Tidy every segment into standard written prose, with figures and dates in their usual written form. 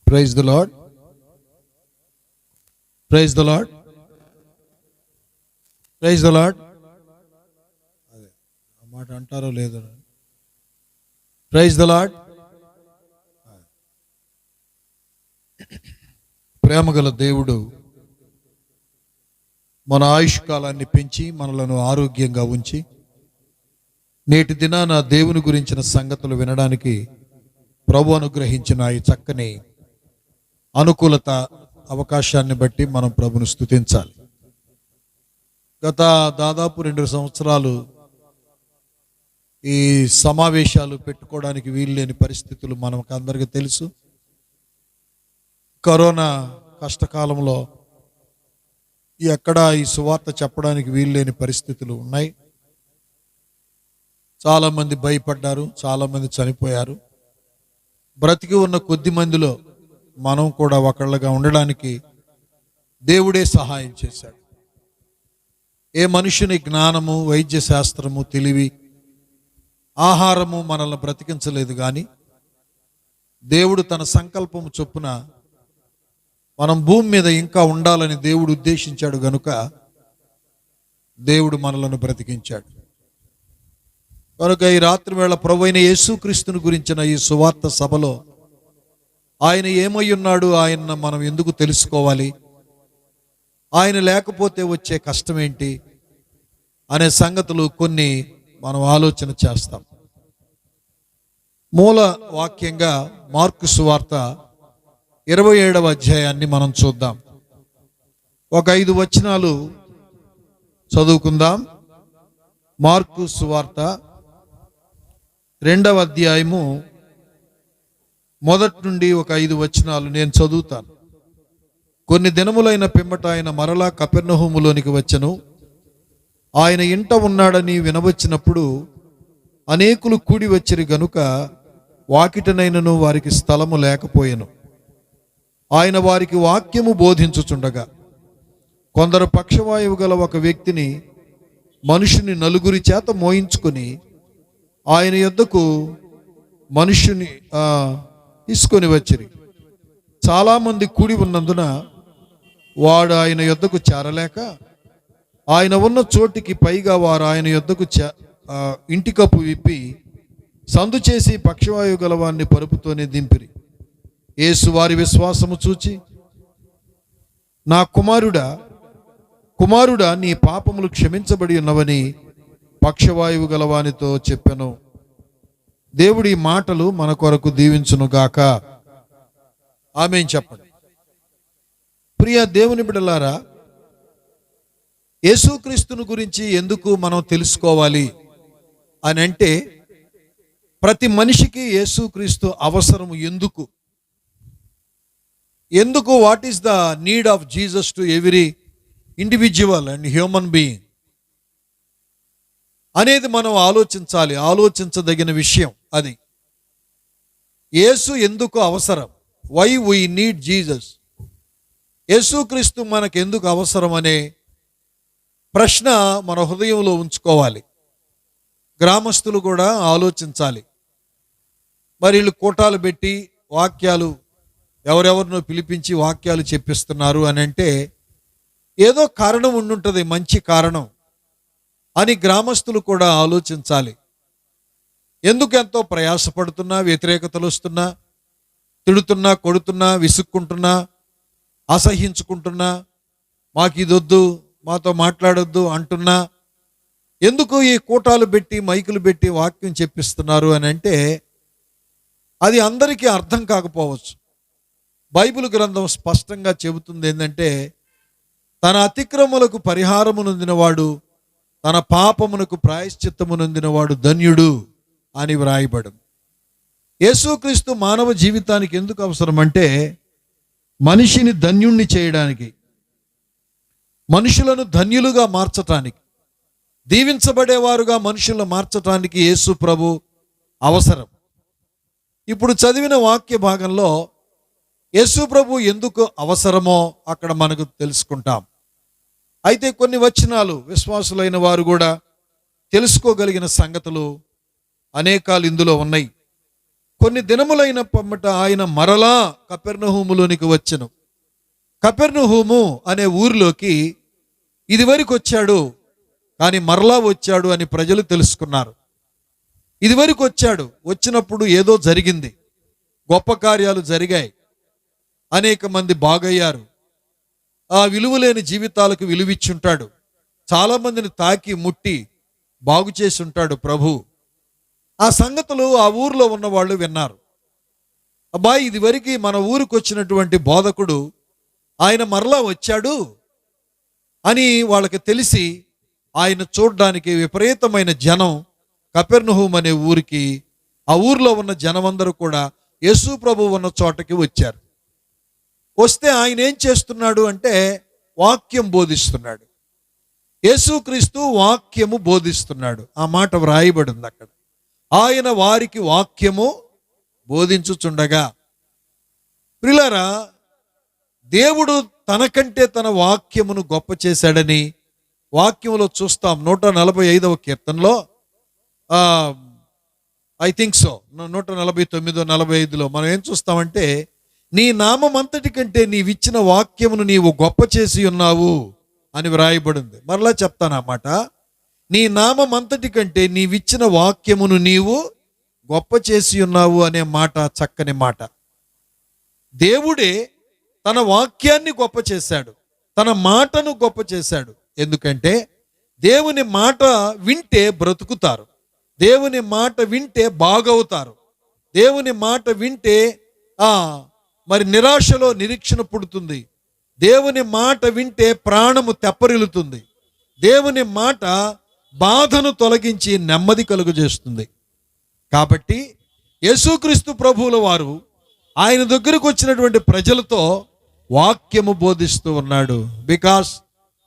Praise the lord. Praise the lord. Praise the lord. అదే ఆ మాట అంటారో లేదో. Praise the lord. ప్రేమగల దేవుడు మన ఆయుష్కాలాన్ని పెంచి మనలను ఆరోగ్యంగా ఉంచి నేటి దినాన దేవుని గురించిన సంగతులు వినడానికి ప్రభు అనుగ్రహించిన ఈ చక్కని అనుకూలత అవకాశాన్ని బట్టి మనం ప్రభును స్తుతించాలి. గత దాదాపు 2 సంవత్సరాలు ఈ సమావేశాలు పెట్టుకోవడానికి వీల్లేని పరిస్థితులు మనకు అందరికీ తెలుసు. కరోనా కష్టకాలంలో ఎక్కడా ఈ సువార్త చెప్పడానికి వీల్లేని పరిస్థితులు ఉన్నాయి. చాలామంది భయపడ్డారు, చాలామంది చనిపోయారు. బ్రతికి ఉన్న కొద్ది మందిలో మనం కూడా ఒకళ్ళగా ఉండడానికి దేవుడే సహాయం చేశాడు. ఏ మనుషుని జ్ఞానము, వైద్య శాస్త్రము, తెలివి, ఆహారము మనల్ని బ్రతికించలేదు. కానీ దేవుడు తన సంకల్పము చొప్పున మనం భూమి మీద ఇంకా ఉండాలని దేవుడు ఉద్దేశించాడు గనుక దేవుడు మనలను బ్రతికించాడు. కనుక ఈ రాత్రి వేళ ప్రభువైన యేసుక్రీస్తుని గురించిన ఈ సువార్త సభలో ఆయన ఏమై ఉన్నాడు, ఆయన మనం ఎందుకు తెలుసుకోవాలి, ఆయన లేకపోతే వచ్చే కష్టం ఏంటి అనే సంగతులు కొన్ని మనం ఆలోచన చేస్తాం. మూల వాక్యంగా మార్కు సువార్త 27వ అధ్యాయాన్ని మనం చూద్దాం. ఒక 5 వచనాలు చదువుకుందాం. మార్కు సువార్త 2వ అధ్యాయము మొదటి నుండి ఒక 5 వచనాలు నేను చదువుతాను. కొన్ని దినములైన పిమ్మట ఆయన మరలా కపెర్నహూములోనికి వచ్చెను. ఆయన ఇంట ఉన్నాడని వినవచ్చినప్పుడు అనేకులు కూడి వచ్చిరి గనుక వాకిటనైనను వారికి స్థలము లేకపోయెను. ఆయన వారికి వాక్యము బోధించుచుండగా కొందరు పక్షవాయువు గల ఒక వ్యక్తిని మనుషుని 4 చేత మోయించుకొని ఆయన యొద్దకు మనుషుని తీసుకొని వచ్చిరి. చాలామంది కూడి ఉన్నందున వాడు ఆయన యొద్దకు చేరలేక ఆయన ఉన్న చోటికి పైగా వారు ఆయన యొద్దకు ఇంటి కప్పు విప్పి సందు చేసి పక్షవాయువు గలవాన్ని పరుపుతోనే దింపిరి. యేసు వారి విశ్వాసము చూచి, నా కుమారుడా నీ పాపములు క్షమించబడి ఉన్నవని పక్షవాయువు గలవానితో చెప్పెను. దేవుడి మాటలు మన కొరకు దీవించునుగాక. ఆమేన్ చెప్పండి. ప్రియ దేవుని బిడ్డలారా, యేసుక్రీస్తుని గురించి ఎందుకు మనం తెలుసుకోవాలి అని అంటే, ప్రతి మనిషికి యేసుక్రీస్తు అవసరం. ఎందుకు what is the need of Jesus to every individual and human being అనేది మనం ఆలోచించాలి. ఆలోచించదగిన విషయం అది. యేసు ఎందుకు అవసరం? Why we need Jesus. యేసుక్రీస్తు మనకు ఎందుకు అవసరం అనే ప్రశ్న మన హృదయంలో ఉంచుకోవాలి. గ్రామస్తులు కూడా ఆలోచించాలి. మరి వీళ్ళు కూటాలు పెట్టి వాక్యాలు ఎవరెవరినో పిలిపించి వాక్యాలు చెప్పిస్తున్నారు అని అంటే ఏదో కారణం ఉండుంటుంది, మంచి కారణం అని గ్రామస్తులు కూడా ఆలోచించాలి. ఎందుకు ఎంతో ప్రయాసపడుతున్నా, వ్యతిరేకతలు వస్తున్నా, తిడుతున్నా, కొడుతున్నా, విసుక్కుంటున్నా, అసహించుకుంటున్నా, మాకు ఇదొద్దు, మాతో మాట్లాడొద్దు అంటున్నా, ఎందుకు ఈ కూటాలు పెట్టి మైకులు పెట్టి వాక్యం చెప్పిస్తున్నారు అని అంటే అది అందరికీ అర్థం కాకపోవచ్చు. బైబిల్ గ్రంథం స్పష్టంగా చెబుతుంది ఏంటంటే, తన అతిక్రమములకు పరిహారము నొందినవాడు, తన పాపమునకు ప్రాయశ్చిత్తము నొందినవాడు ధన్యుడు అని వ్రాయబడు. యేసుక్రీస్తు మానవ జీవితానికి ఎందుకు అవసరం అంటే, మనిషిని ధన్యుణ్ణి చేయడానికి, మనుషులను ధన్యులుగా మార్చటానికి, దీవించబడేవారుగా మనుషులను మార్చటానికి యేసు ప్రభు అవసరం. ఇప్పుడు చదివిన వాక్య భాగంలో యేసు ప్రభు ఎందుకు అవసరమో అక్కడ మనకు తెలుసుకుంటాం. అయితే కొన్ని వచనాలు విశ్వాసులైన వారు కూడా తెలుసుకోగలిగిన సంగతులు అనేకాలు ఇందులో ఉన్నాయి. కొన్ని దినములైన పమ్మట ఆయన మరలా కపెర్నహూములోనికి వచ్చెను. కపెర్నహూము అనే ఊరిలోకి ఇదివరకు వచ్చాడు, కానీ మరలా వచ్చాడు అని ప్రజలు తెలుసుకున్నారు. ఇదివరకు వచ్చాడు, వచ్చినప్పుడు ఏదో జరిగింది, గొప్ప కార్యాలు జరిగాయి, అనేక మంది బాగయ్యారు, ఆ విలువలేని జీవితాలకు విలువిచ్చుంటాడు, చాలామందిని తాకి ముట్టి బాగు చేసి ఉంటాడు ప్రభు. ఆ సంగతులు ఆ ఊరిలో ఉన్న వాళ్ళు విన్నారు. అబ్బాయి, ఇదివరకు మన ఊరికి వచ్చినటువంటి బోధకుడు ఆయన మరలా వచ్చాడు అని వాళ్ళకి తెలిసి ఆయన చూడడానికి విపరీతమైన జనం కపెర్నహూము అనే ఊరికి, ఆ ఊరిలో ఉన్న జనమందరూ కూడా యేసు ప్రభు ఉన్న చోటకి వచ్చారు. వస్తే ఆయన ఏం చేస్తున్నాడు అంటే వాక్యం బోధిస్తున్నాడు. యేసుక్రీస్తు వాక్యము బోధిస్తున్నాడు. ఆ మాట వ్రాయబడింది అక్కడ. ఆయన వారికి వాక్యము బోధించుచుండగా. ప్రియులారా, దేవుడు తనకంటే తన వాక్యమును గొప్ప చేశాడని వాక్యంలో చూస్తాం. 145వ కీర్తనలో ఐ థింక్ సో 149, 45లో మనం ఏం చూస్తామంటే, నీ నామం అంతటి కంటే నీవిచ్చిన వాక్యమును నీవు గొప్ప చేసి ఉన్నావు అని వ్రాయబడింది. మరలా చెప్తానమాట, నీ నామం అంతటి కంటే నీవిచ్చిన వాక్యమును నీవు గొప్ప చేసి ఉన్నావు అనే మాట చక్కని మాట. దేవుడే తన వాక్యాన్ని గొప్ప చేశాడు, తన మాటను గొప్ప చేశాడు. ఎందుకంటే దేవుని మాట వింటే బ్రతుకుతారు, దేవుని మాట వింటే బాగవుతారు, దేవుని మాట వింటే మరి నిరాశలో నిరీక్షణ పుడుతుంది, దేవుని మాట వింటే ప్రాణము తెప్పరిల్లుతుంది, దేవుని మాట బాధను తొలగించి నెమ్మది కలుగజేస్తుంది. కాబట్టి యేసుక్రీస్తు ప్రభువుల వారు ఆయన దగ్గరకు వచ్చినటువంటి ప్రజలతో వాక్యము బోధిస్తూ ఉన్నాడు. Because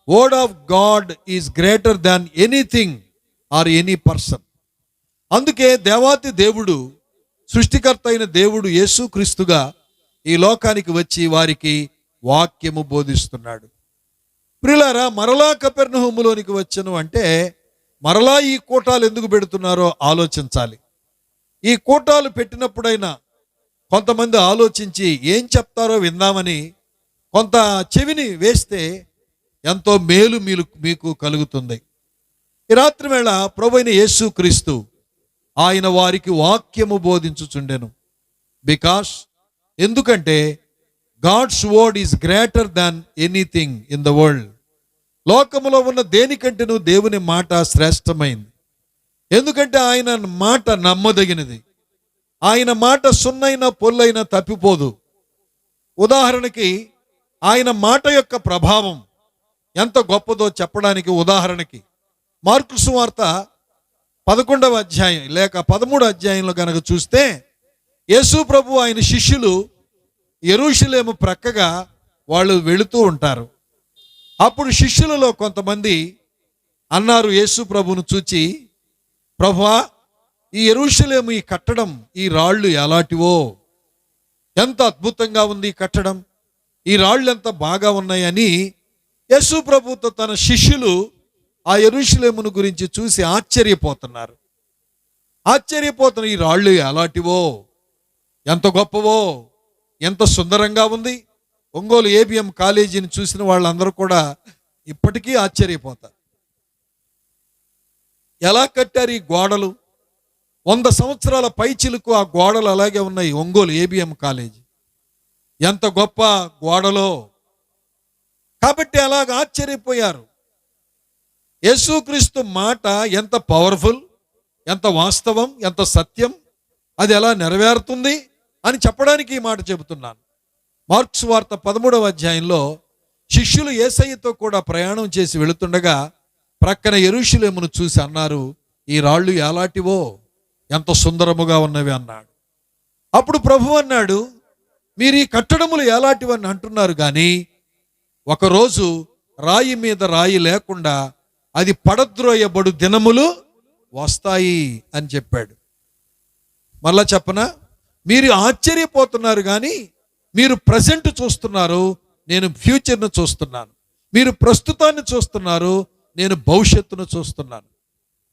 word of God is greater than anything or any person. అందుకే దేవాతి దేవుడు, సృష్టికర్త అయిన దేవుడు యేసుక్రీస్తుగా ఈ లోకానికి వచ్చి వారికి వాక్యము బోధిస్తున్నాడు. ప్రియులారా, మరలా కపెర్నహూములోనికి వచ్చను అంటే మరలా ఈ కూటాలు ఎందుకు పెడుతున్నారో ఆలోచించాలి. ఈ కూటాలు పెట్టినప్పుడైనా కొంతమంది ఆలోచించి ఏం చెప్తారో విందామని కొంత చెవిని వేస్తే ఎంతో మేలు మీకు కలుగుతుంది. ఈ రాత్రి వేళ ప్రభువైన యేసుక్రీస్తు ఆయన వారికి వాక్యము బోధించుచుండెను. బికాస్ ఎందుకంటే God's word is greater than anything in the world. లోకములో ఉన్న దేనికంటేనూ దేవుని మాట శ్రేష్టమైంది. ఎందుకంటే ఆయన మాట నమ్మదగినది, ఆయన మాట సున్నైనా పొల్లైనా తప్పిపోదు. ఉదాహరణకి ఆయన మాట యొక్క ప్రభావం ఎంత గొప్పదో చెప్పడానికి ఉదాహరణకి మార్కు సువార్త 11వ అధ్యాయం లేక 13వ అధ్యాయంలో కనుక చూస్తే, యేసు ప్రభు ఆయన శిష్యులు యెరూషలేము ప్రక్కగా వాళ్ళు వెళుతూ ఉంటారు. అప్పుడు శిష్యులలో కొంతమంది అన్నారు యేసు ప్రభువును చూచి, ప్రభువా, ఈ యెరూషలేము ఈ కట్టడం, ఈ రాళ్ళు ఎలాంటివో, ఎంత అద్భుతంగా ఉంది ఈ కట్టడం, ఈ రాళ్ళు ఎంత బాగా ఉన్నాయని యేసు ప్రభుతో తన శిష్యులు ఆ యెరూషలేమును గురించి చూసి ఆశ్చర్యపోతున్నారు. ఈ రాళ్ళు ఎలాంటివో, ఎంత గొప్పవో, ఎంత సుందరంగా ఉంది. ఒంగోలు ABM కాలేజీని చూసిన వాళ్ళందరూ కూడా ఇప్పటికీ ఆశ్చర్యపోతారు. ఎలా కట్టారు ఈ గోడలు? 100 సంవత్సరాల పైచిలుకు ఆ గోడలు అలాగే ఉన్నాయి. ఒంగోలు ABM కాలేజీ ఎంత గొప్ప గోడలో. కాబట్టి అలాగ ఆశ్చర్యపోయారు. యేసుక్రీస్తు మాట ఎంత పవర్ఫుల్, ఎంత వాస్తవం, ఎంత సత్యం, అది ఎలా నెరవేరుతుంది అని చెప్పడానికి ఈ మాట చెబుతున్నాను. మార్కు సువార్త 13వ అధ్యాయంలో శిష్యులు యేసయ్యతో కూడా ప్రయాణం చేసి వెళుతుండగా ప్రక్కన యెరూషలేమును చూసి అన్నారు, ఈ రాళ్ళు ఎలాంటివో, ఎంత సుందరముగా ఉన్నవి అన్నాడు. అప్పుడు ప్రభు అన్నాడు, మీరు ఈ కట్టడములు ఎలాంటివని అంటున్నారు, కానీ ఒకరోజు రాయి మీద రాయి లేకుండా అది పడద్రోయబడు దినములు వస్తాయి అని చెప్పాడు. మళ్ళా చెప్పనా, మీరు ఆశ్చర్యపోతున్నారు కానీ మీరు ప్రజెంట్ చూస్తున్నారు, నేను ఫ్యూచర్ను చూస్తున్నాను. మీరు ప్రస్తుతాన్ని చూస్తున్నారు, నేను భవిష్యత్తును చూస్తున్నాను.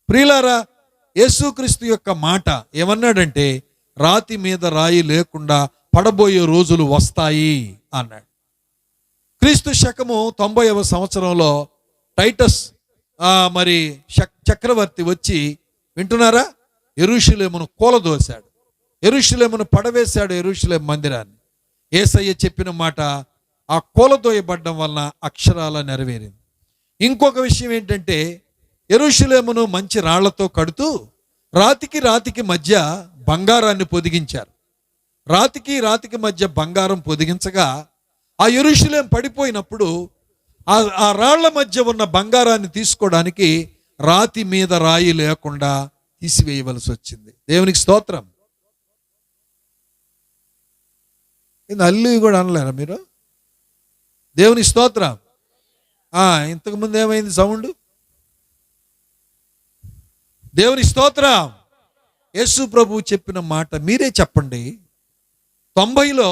ప్రియులారా, యేసుక్రీస్తు యొక్క మాట ఏమన్నాడంటే, రాతి మీద రాయి లేకుండా పడబోయే రోజులు వస్తాయి అన్నాడు. క్రీస్తు శకము 90వ సంవత్సరంలో టైటస్ చక్రవర్తి వచ్చి, వింటున్నారా, యెరూషలేమును కూలదోశాడు, యెరూషలేమును పడవేశాడు, యెరూషలేము మందిరాన్ని. యేసయ్య చెప్పిన మాట ఆ కూలదోయబడ్డం వలన అక్షరాల నెరవేరింది. ఇంకొక విషయం ఏంటంటే, యెరూషలేమును మంచి రాళ్లతో కడుతూ రాతికి రాతికి మధ్య బంగారాన్ని పొదిగించారు. రాతికి రాతికి మధ్య బంగారం పొదిగించగా ఆ యెరూషలేం పడిపోయినప్పుడు ఆ రాళ్ల మధ్య ఉన్న బంగారాన్ని తీసుకోవడానికి రాతి మీద రాయి లేకుండా తీసివేయవలసి వచ్చింది. దేవునికి స్తోత్రం. అల్లు కూడా అనలేరా మీరు? దేవుని స్తోత్రం. ఇంతకుముందు ఏమైంది సౌండ్? దేవుని స్తోత్రం. యేసు ప్రభువు చెప్పిన మాట మీరే చెప్పండి. 90లో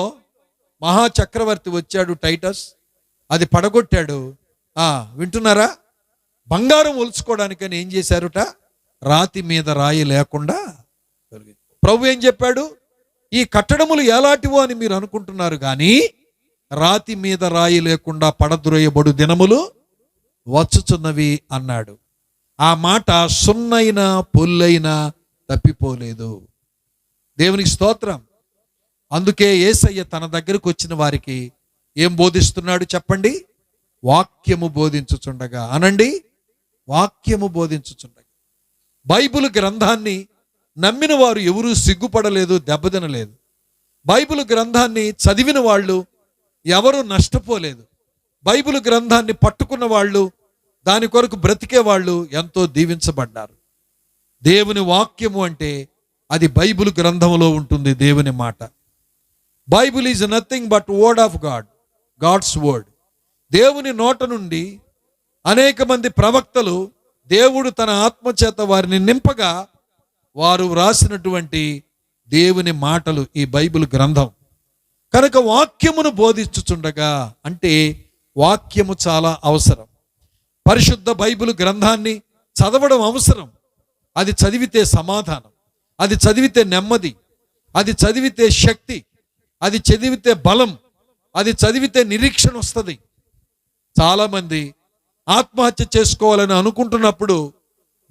మహాచక్రవర్తి వచ్చాడు టైటస్, అది పడగొట్టాడు. వింటున్నారా? బంగారం ఒలుచుకోవడానికని ఏం చేశారుట? రాతి మీద రాయి లేకుండా. ప్రభు ఏం చెప్పాడు? ఈ కట్టడములు ఎలాంటివో అని మీరు అనుకుంటున్నారు, కానీ రాతి మీద రాయి లేకుండా పడద్రోయబడు దినములు వచ్చుచున్నవి అన్నాడు. ఆ మాట సున్నైన పొల్లైన తప్పిపోలేదు. దేవునికి స్తోత్రం. అందుకే యేసయ్య తన దగ్గరకు వచ్చిన వారికి ఏం బోధిస్తున్నాడు చెప్పండి? వాక్యము బోధించుచుండగా. అనండి, వాక్యము బోధించుచుండగా. బైబిల్ గ్రంథాన్ని నమ్మిన వారు ఎవరూ సిగ్గుపడలేదు, దెబ్బతినలేదు. బైబిల్ గ్రంథాన్ని చదివిన వాళ్ళు ఎవరు నష్టపోలేదు. బైబిల్ గ్రంథాన్ని పట్టుకున్న వాళ్ళు, దాని కొరకు బ్రతికే వాళ్ళు ఎంతో దీవించబడ్డారు. దేవుని వాక్యము అంటే అది బైబిల్ గ్రంథంలో ఉంటుంది. దేవుని మాట. Bible is nothing but word of God, God's word. దేవుని నోట నుండి అనేక మంది ప్రవక్తలు దేవుడు తన ఆత్మచేత వారిని నింపగా వారు వ్రాసినటువంటి దేవుని మాటలు ఈ బైబిల్ గ్రంథం. కనుక వాక్యమును బోధించుచుండగా అంటే వాక్యము చాలా అవసరం. పరిశుద్ధ బైబిల్ గ్రంథాన్ని చదవడం అవసరం. అది చదివితే సమాధానం, అది చదివితే నెమ్మది, అది చదివితే శక్తి, అది చదివితే బలం, అది చదివితే నిరీక్షణ వస్తుంది. చాలామంది ఆత్మహత్య చేసుకోవాలని అనుకుంటున్నప్పుడు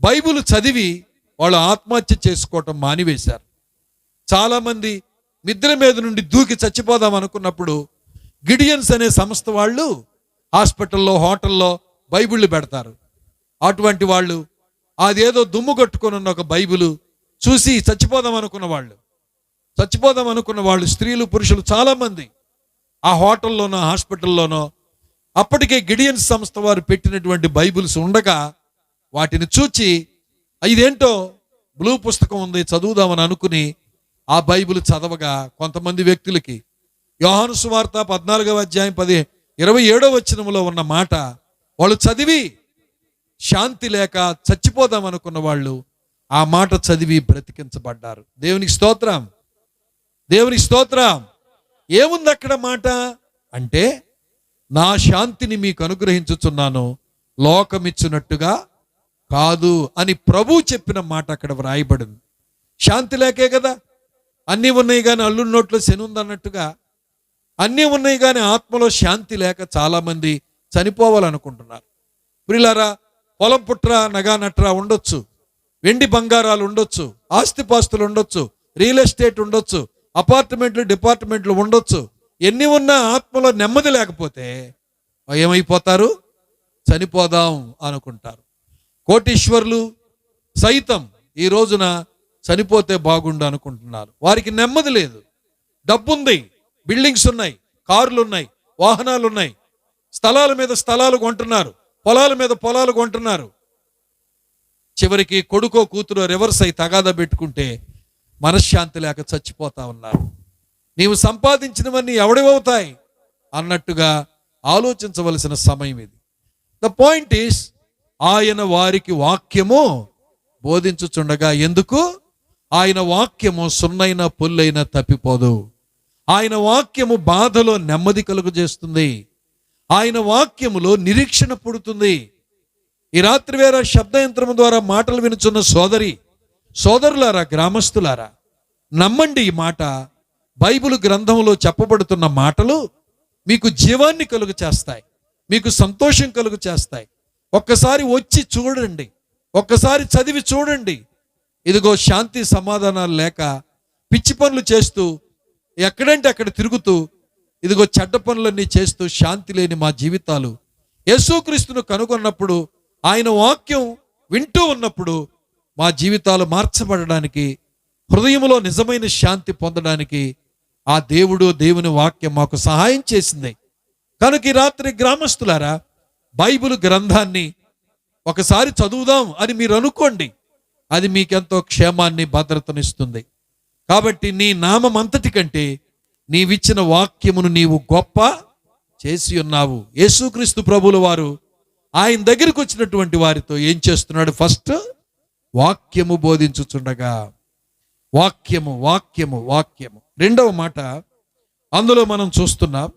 బైబిల్ చదివి వాళ్ళు ఆత్మహత్య చేసుకోవటం మానివేశారు. చాలామంది మిద్ర మీద నుండి దూకి చచ్చిపోదాం అనుకున్నప్పుడు గిడియన్స్ అనే సంస్థ వాళ్ళు హాస్పిటల్లో, హోటల్లో బైబిళ్ళు పెడతారు. అటువంటి వాళ్ళు అదేదో దుమ్ము కట్టుకొని ఉన్న ఒక బైబిల్ చూసి చచ్చిపోదాం అనుకున్న వాళ్ళు స్త్రీలు, పురుషులు చాలామంది ఆ హోటల్లోనో హాస్పిటల్లోనో అప్పటికే గిడియన్స్ సంస్థ వారు పెట్టినటువంటి బైబిల్స్ ఉండగా వాటిని చూచి ఇదేంటో బ్లూ పుస్తకం ఉంది చదువుదామని అనుకుని ఆ బైబిల్ చదవగా కొంతమంది వ్యక్తులకి యోహాను సువార్త 14వ అధ్యాయం 27వ వచనములో ఉన్న మాట వాళ్ళు చదివి శాంతి లేక చచ్చిపోదాం అనుకున్న వాళ్ళు ఆ మాట చదివి బ్రతికించబడ్డారు. దేవునికి స్తోత్రం, దేవునికి స్తోత్రం. ఏముంది అక్కడ మాట అంటే, నా శాంతిని మీకు అనుగ్రహించుచున్నాను, లోకమిచ్చినట్టుగా కాదు అని ప్రభువు చెప్పిన మాట అక్కడ వ్రాయబడింది. శాంతి లేకే కదా అన్నీ ఉన్నాయి, కానీ అల్లుడి నోట్లో శని ఉందన్నట్టుగా అన్నీ ఉన్నాయి, కానీ ఆత్మలో శాంతి లేక చాలామంది చనిపోవాలనుకుంటున్నారు. ప్రియులారా, పొలం పుట్ర నగా నట్రా ఉండొచ్చు, వెండి బంగారాలు ఉండొచ్చు, ఆస్తిపాస్తులు ఉండొచ్చు, రియల్ ఎస్టేట్ ఉండొచ్చు, అపార్ట్మెంట్లు, డిపార్ట్మెంట్లు ఉండొచ్చు. ఎన్ని ఉన్నా ఆత్మలో నెమ్మది లేకపోతే ఏమైపోతారు? చనిపోదాం అనుకుంటారు. కోటీశ్వరులు సైతం ఈ రోజున చనిపోతే బాగుండు అనుకుంటున్నారు. వారికి నెమ్మది లేదు. డబ్బుంది, బిల్డింగ్స్ ఉన్నాయి, కార్లు ఉన్నాయి, వాహనాలు ఉన్నాయి, స్థలాల మీద స్థలాలు కొంటున్నారు, పొలాల మీద పొలాలు కొంటున్నారు. చివరికి కొడుకో కూతురో రివర్స్ అయి తగాదా పెట్టుకుంటే మనశ్శాంతి లేక చచ్చిపోతా ఉన్నారు. నీవు సంపాదించినవన్నీ ఎవడివవుతాయి అన్నట్టుగా ఆలోచించవలసిన సమయం ఇది. ద పాయింట్ ఈస్, ఆయన వారికి వాక్యము బోధించుచుండగా. ఎందుకు? ఆయన వాక్యము సున్నైన పొల్లైన తప్పిపోదు. ఆయన వాక్యము బాధలో నెమ్మది కలుగజేస్తుంది. ఆయన వాక్యములో నిరీక్షణ పుడుతుంది. ఈ రాత్రి వేళ శబ్దయంత్రము ద్వారా మాటలు వినుచున్న సోదరులారా, గ్రామస్తులారా, నమ్మండి. ఈ మాట బైబిల్ గ్రంథంలో చెప్పబడుతున్న మాటలు మీకు జీవాన్ని కలుగు చేస్తాయి, మీకు సంతోషం కలుగు చేస్తాయి. ఒక్కసారి వచ్చి చూడండి, ఒక్కసారి చదివి చూడండి. ఇదిగో శాంతి సమాధానాలు లేక పిచ్చి పనులు చేస్తూ ఎక్కడంటే అక్కడ తిరుగుతూ ఇదిగో చెడ్డ పనులన్నీ చేస్తూ శాంతి లేని మా జీవితాలు యేసుక్రీస్తును కనుగొన్నప్పుడు, ఆయన వాక్యం వింటూ ఉన్నప్పుడు మా జీవితాలు మార్చబడడానికి, హృదయంలో నిజమైన శాంతి పొందడానికి ఆ దేవుని వాక్యం మాకు సహాయం చేసింది. కనుక ఈ రాత్రి గ్రామస్తులారా, బైబిల్ గ్రంథాన్ని ఒకసారి చదువుదాం అని మీరు అనుకోండి. అది మీకెంతో క్షేమాన్ని, భద్రతనిస్తుంది. కాబట్టి నీ నామం అంతటి కంటే నీవిచ్చిన వాక్యమును నీవు గొప్ప చేసి ఉన్నావు. యేసుక్రీస్తు ప్రభువుల వారు ఆయన దగ్గరికి వచ్చినటువంటి వారితో ఏం చేస్తున్నాడు? ఫస్ట్ వాక్యము బోధించుచుండగా, వాక్యము వాక్యము వాక్యము. రెండవ మాట అందులో మనం చూస్తున్నాం,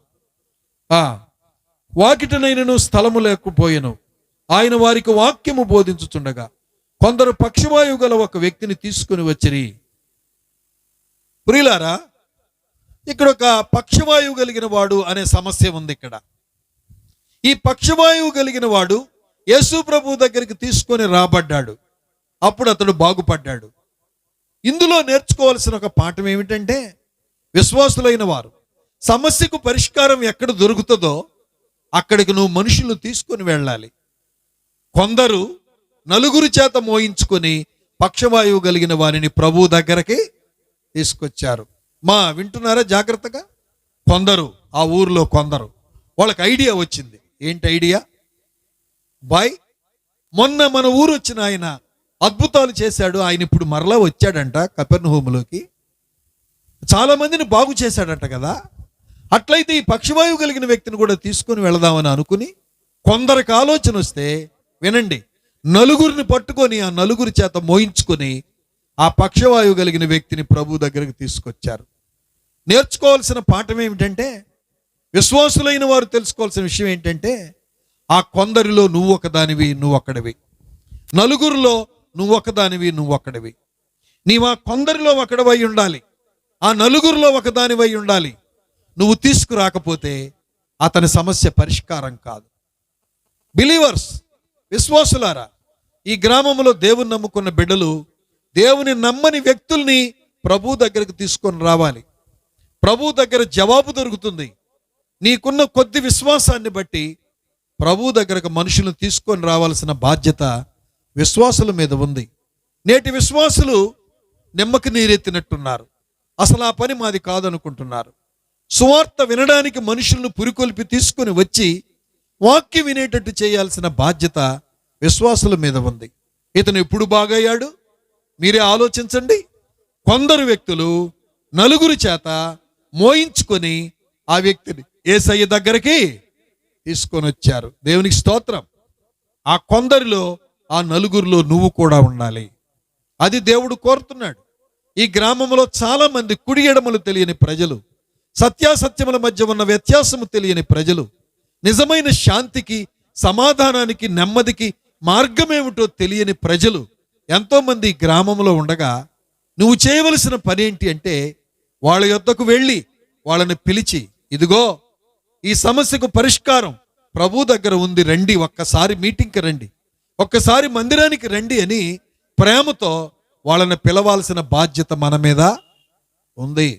వాకిటనైనను స్థలము లేకపోయెను, ఆయన వారికి వాక్యము బోధించుచుండగా కొందరు పక్షవాయువు గల ఒక వ్యక్తిని తీసుకుని వచ్చిరి. ప్రియులారా, ఇక్కడ ఒక పక్షవాయువు కలిగిన వాడు అనే సమస్య ఉంది. ఇక్కడ ఈ పక్షవాయువు కలిగిన వాడు యేసు ప్రభు దగ్గరికి తీసుకొని రాబడ్డాడు. అప్పుడు అతడు బాగుపడ్డాడు. ఇందులో నేర్చుకోవాల్సిన ఒక పాఠం ఏమిటంటే, విశ్వాసులైన వారు సమస్యకు పరిష్కారం ఎక్కడ దొరుకుతుందో అక్కడికి నువ్వు మనుషులను తీసుకొని వెళ్ళాలి. కొందరు నలుగురు చేత మోయించుకొని పక్షవాయువు కలిగిన వారిని ప్రభు దగ్గరకి తీసుకొచ్చారు. వింటున్నారా జాగ్రత్తగా? కొందరు, ఆ ఊర్లో కొందరు, వాళ్ళకి ఐడియా వచ్చింది. ఏంటి ఐడియా? మొన్న మన ఊరు వచ్చిన ఆయన అద్భుతాలు చేశాడు, ఆయన ఇప్పుడు మరలా వచ్చాడంట కపెర్నహూములోకి, చాలా మందిని బాగు చేశాడంట కదా. అట్లయితే ఈ పక్షవాయువు కలిగిన వ్యక్తిని కూడా తీసుకొని వెళదామని అనుకుని కొందరికి ఆలోచన వస్తే, వినండి, నలుగురిని పట్టుకొని ఆ నలుగురి చేత మోయించుకొని ఆ పక్షవాయువు కలిగిన వ్యక్తిని ప్రభు దగ్గరికి తీసుకొచ్చారు. నేర్చుకోవాల్సిన పాఠం ఏమిటంటే, విశ్వాసులైన వారు తెలుసుకోవాల్సిన విషయం ఏంటంటే, ఆ కొందరిలో నువ్వు ఒకదానివి, నువ్వు ఒక్కడివి. నలుగురిలో నువ్వు ఒకదానివి, నువ్వు ఒక్కడివి. నీవు ఆ కొందరిలో ఒకడివై ఉండాలి, ఆ నలుగురిలో ఒకదానివై ఉండాలి. నువ్వు తీసుకురాకపోతే అతని సమస్య పరిష్కారం కాదు. బిలీవర్స్, విశ్వాసులారా, ఈ గ్రామంలో దేవుని నమ్ముకున్న బిడ్డలు దేవుని నమ్మని వ్యక్తుల్ని ప్రభు దగ్గరకు తీసుకొని రావాలి. ప్రభు దగ్గర జవాబు దొరుకుతుంది. నీకున్న కొద్ది విశ్వాసాన్ని బట్టి ప్రభు దగ్గరకు మనుషులను తీసుకొని రావాల్సిన బాధ్యత విశ్వాసుల మీద ఉంది. నేటి విశ్వాసులు నిమ్మకి నీరెత్తినట్టున్నారు. అసలు ఆ పని మాది కాదనుకుంటున్నారు. సువార్త వినడానికి మనుషులను పురికొల్పి తీసుకొని వచ్చి వాక్యం వినేటట్టు చేయాల్సిన బాధ్యత విశ్వాసుల మీద ఉంది. ఇతను ఎప్పుడు బాగయ్యాడు? మీరే ఆలోచించండి. కొందరు వ్యక్తులు నలుగురు చేత మోయించుకొని ఆ వ్యక్తిని యేసయ్య దగ్గరికి తీసుకొని వచ్చారు. దేవునికి స్తోత్రం. ఆ కొందరిలో, ఆ నలుగురిలో నువ్వు కూడా ఉండాలి. అది దేవుడు కోరుతున్నాడు. ఈ గ్రామంలో చాలా మంది కుడి ఎడమలు తెలియని ప్రజలు, సత్యాసత్యముల మధ్య ఉన్న వ్యత్యాసము తెలియని ప్రజలు, నిజమైన శాంతికి, సమాధానానికి, నెమ్మదికి మార్గమేమిటో తెలియని ప్రజలు ఎంతోమంది గ్రామంలో ఉండగా నువ్వు చేయవలసిన పని ఏంటి అంటే, వాళ్ళ యొద్దకు వెళ్ళి వాళ్ళని పిలిచి, ఇదిగో ఈ సమస్యకు పరిష్కారం ప్రభు దగ్గర ఉంది, రండి, ఒక్కసారి మీటింగ్కి రండి, ఒక్కసారి మందిరానికి రండి అని ప్రేమతో వాళ్ళని పిలవాల్సిన బాధ్యత మన మీద ఉంది.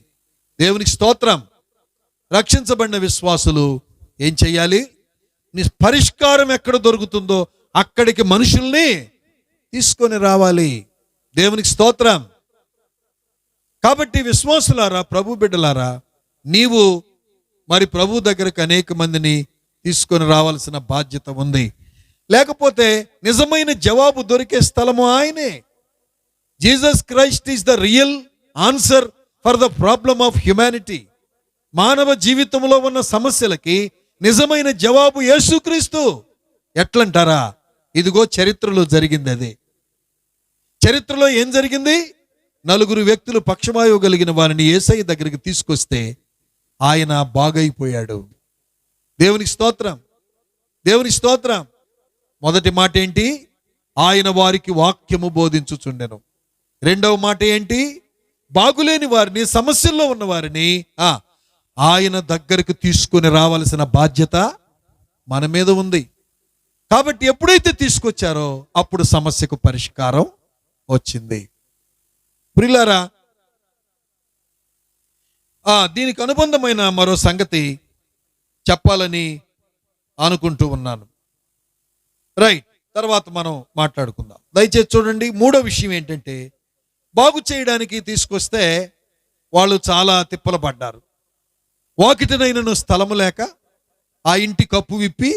దేవునికి స్తోత్రం. రక్షించబడిన విశ్వాసులు ఏం చెయ్యాలి? పరిష్కారం ఎక్కడ దొరుకుతుందో అక్కడికి మనుషుల్ని తీసుకొని రావాలి. దేవునికి స్తోత్రం. కాబట్టి విశ్వాసులారా, ప్రభు బిడ్డలారా, నీవు మరి ప్రభు దగ్గరకు అనేక మందిని తీసుకొని రావాల్సిన బాధ్యత ఉంది. లేకపోతే నిజమైన జవాబు దొరికే స్థలము ఆయనే. Jesus Christ is the real answer for the problem of humanity. మానవ జీవితంలో ఉన్న సమస్యలకి నిజమైన జవాబు యేసుక్రీస్తు. ఎట్లంటారా? ఇదిగో చరిత్రలో జరిగింది అదే. చరిత్రలో ఏం జరిగింది? నలుగురు వ్యక్తులు పక్షవాయువు కలిగిన వారిని యేసయ్య దగ్గరికి తీసుకొస్తే ఆయన బాగైపోయాడు. దేవునికి స్తోత్రం, దేవునికి స్తోత్రం. మొదటి మాట ఏంటి? ఆయన వారికి వాక్యము బోధించుచుండెను. రెండవ మాట ఏంటి? బాగులేని వారిని, సమస్యల్లో ఉన్న వారిని ఆయన దగ్గరికి తీసుకొని రావాల్సిన బాధ్యత మన మీద ఉంది. కాబట్టి ఎప్పుడైతే తీసుకొచ్చారో అప్పుడు సమస్యకు పరిష్కారం వచ్చింది. ప్రియులారా, దీనికి అనుబంధమైన మరో సంగతి చెప్పాలని అనుకుంటూ ఉన్నాను. రైట్, తర్వాత మనం మాట్లాడుకుందాం. దయచేసి చూడండి, మూడో విషయం ఏంటంటే, బాగు చేయడానికి తీసుకొస్తే వాళ్ళు చాలా తిప్పలు పడ్డారు. వాకిటినైనను స్థలము లేక ఆ ఇంటి కప్పు విప్పి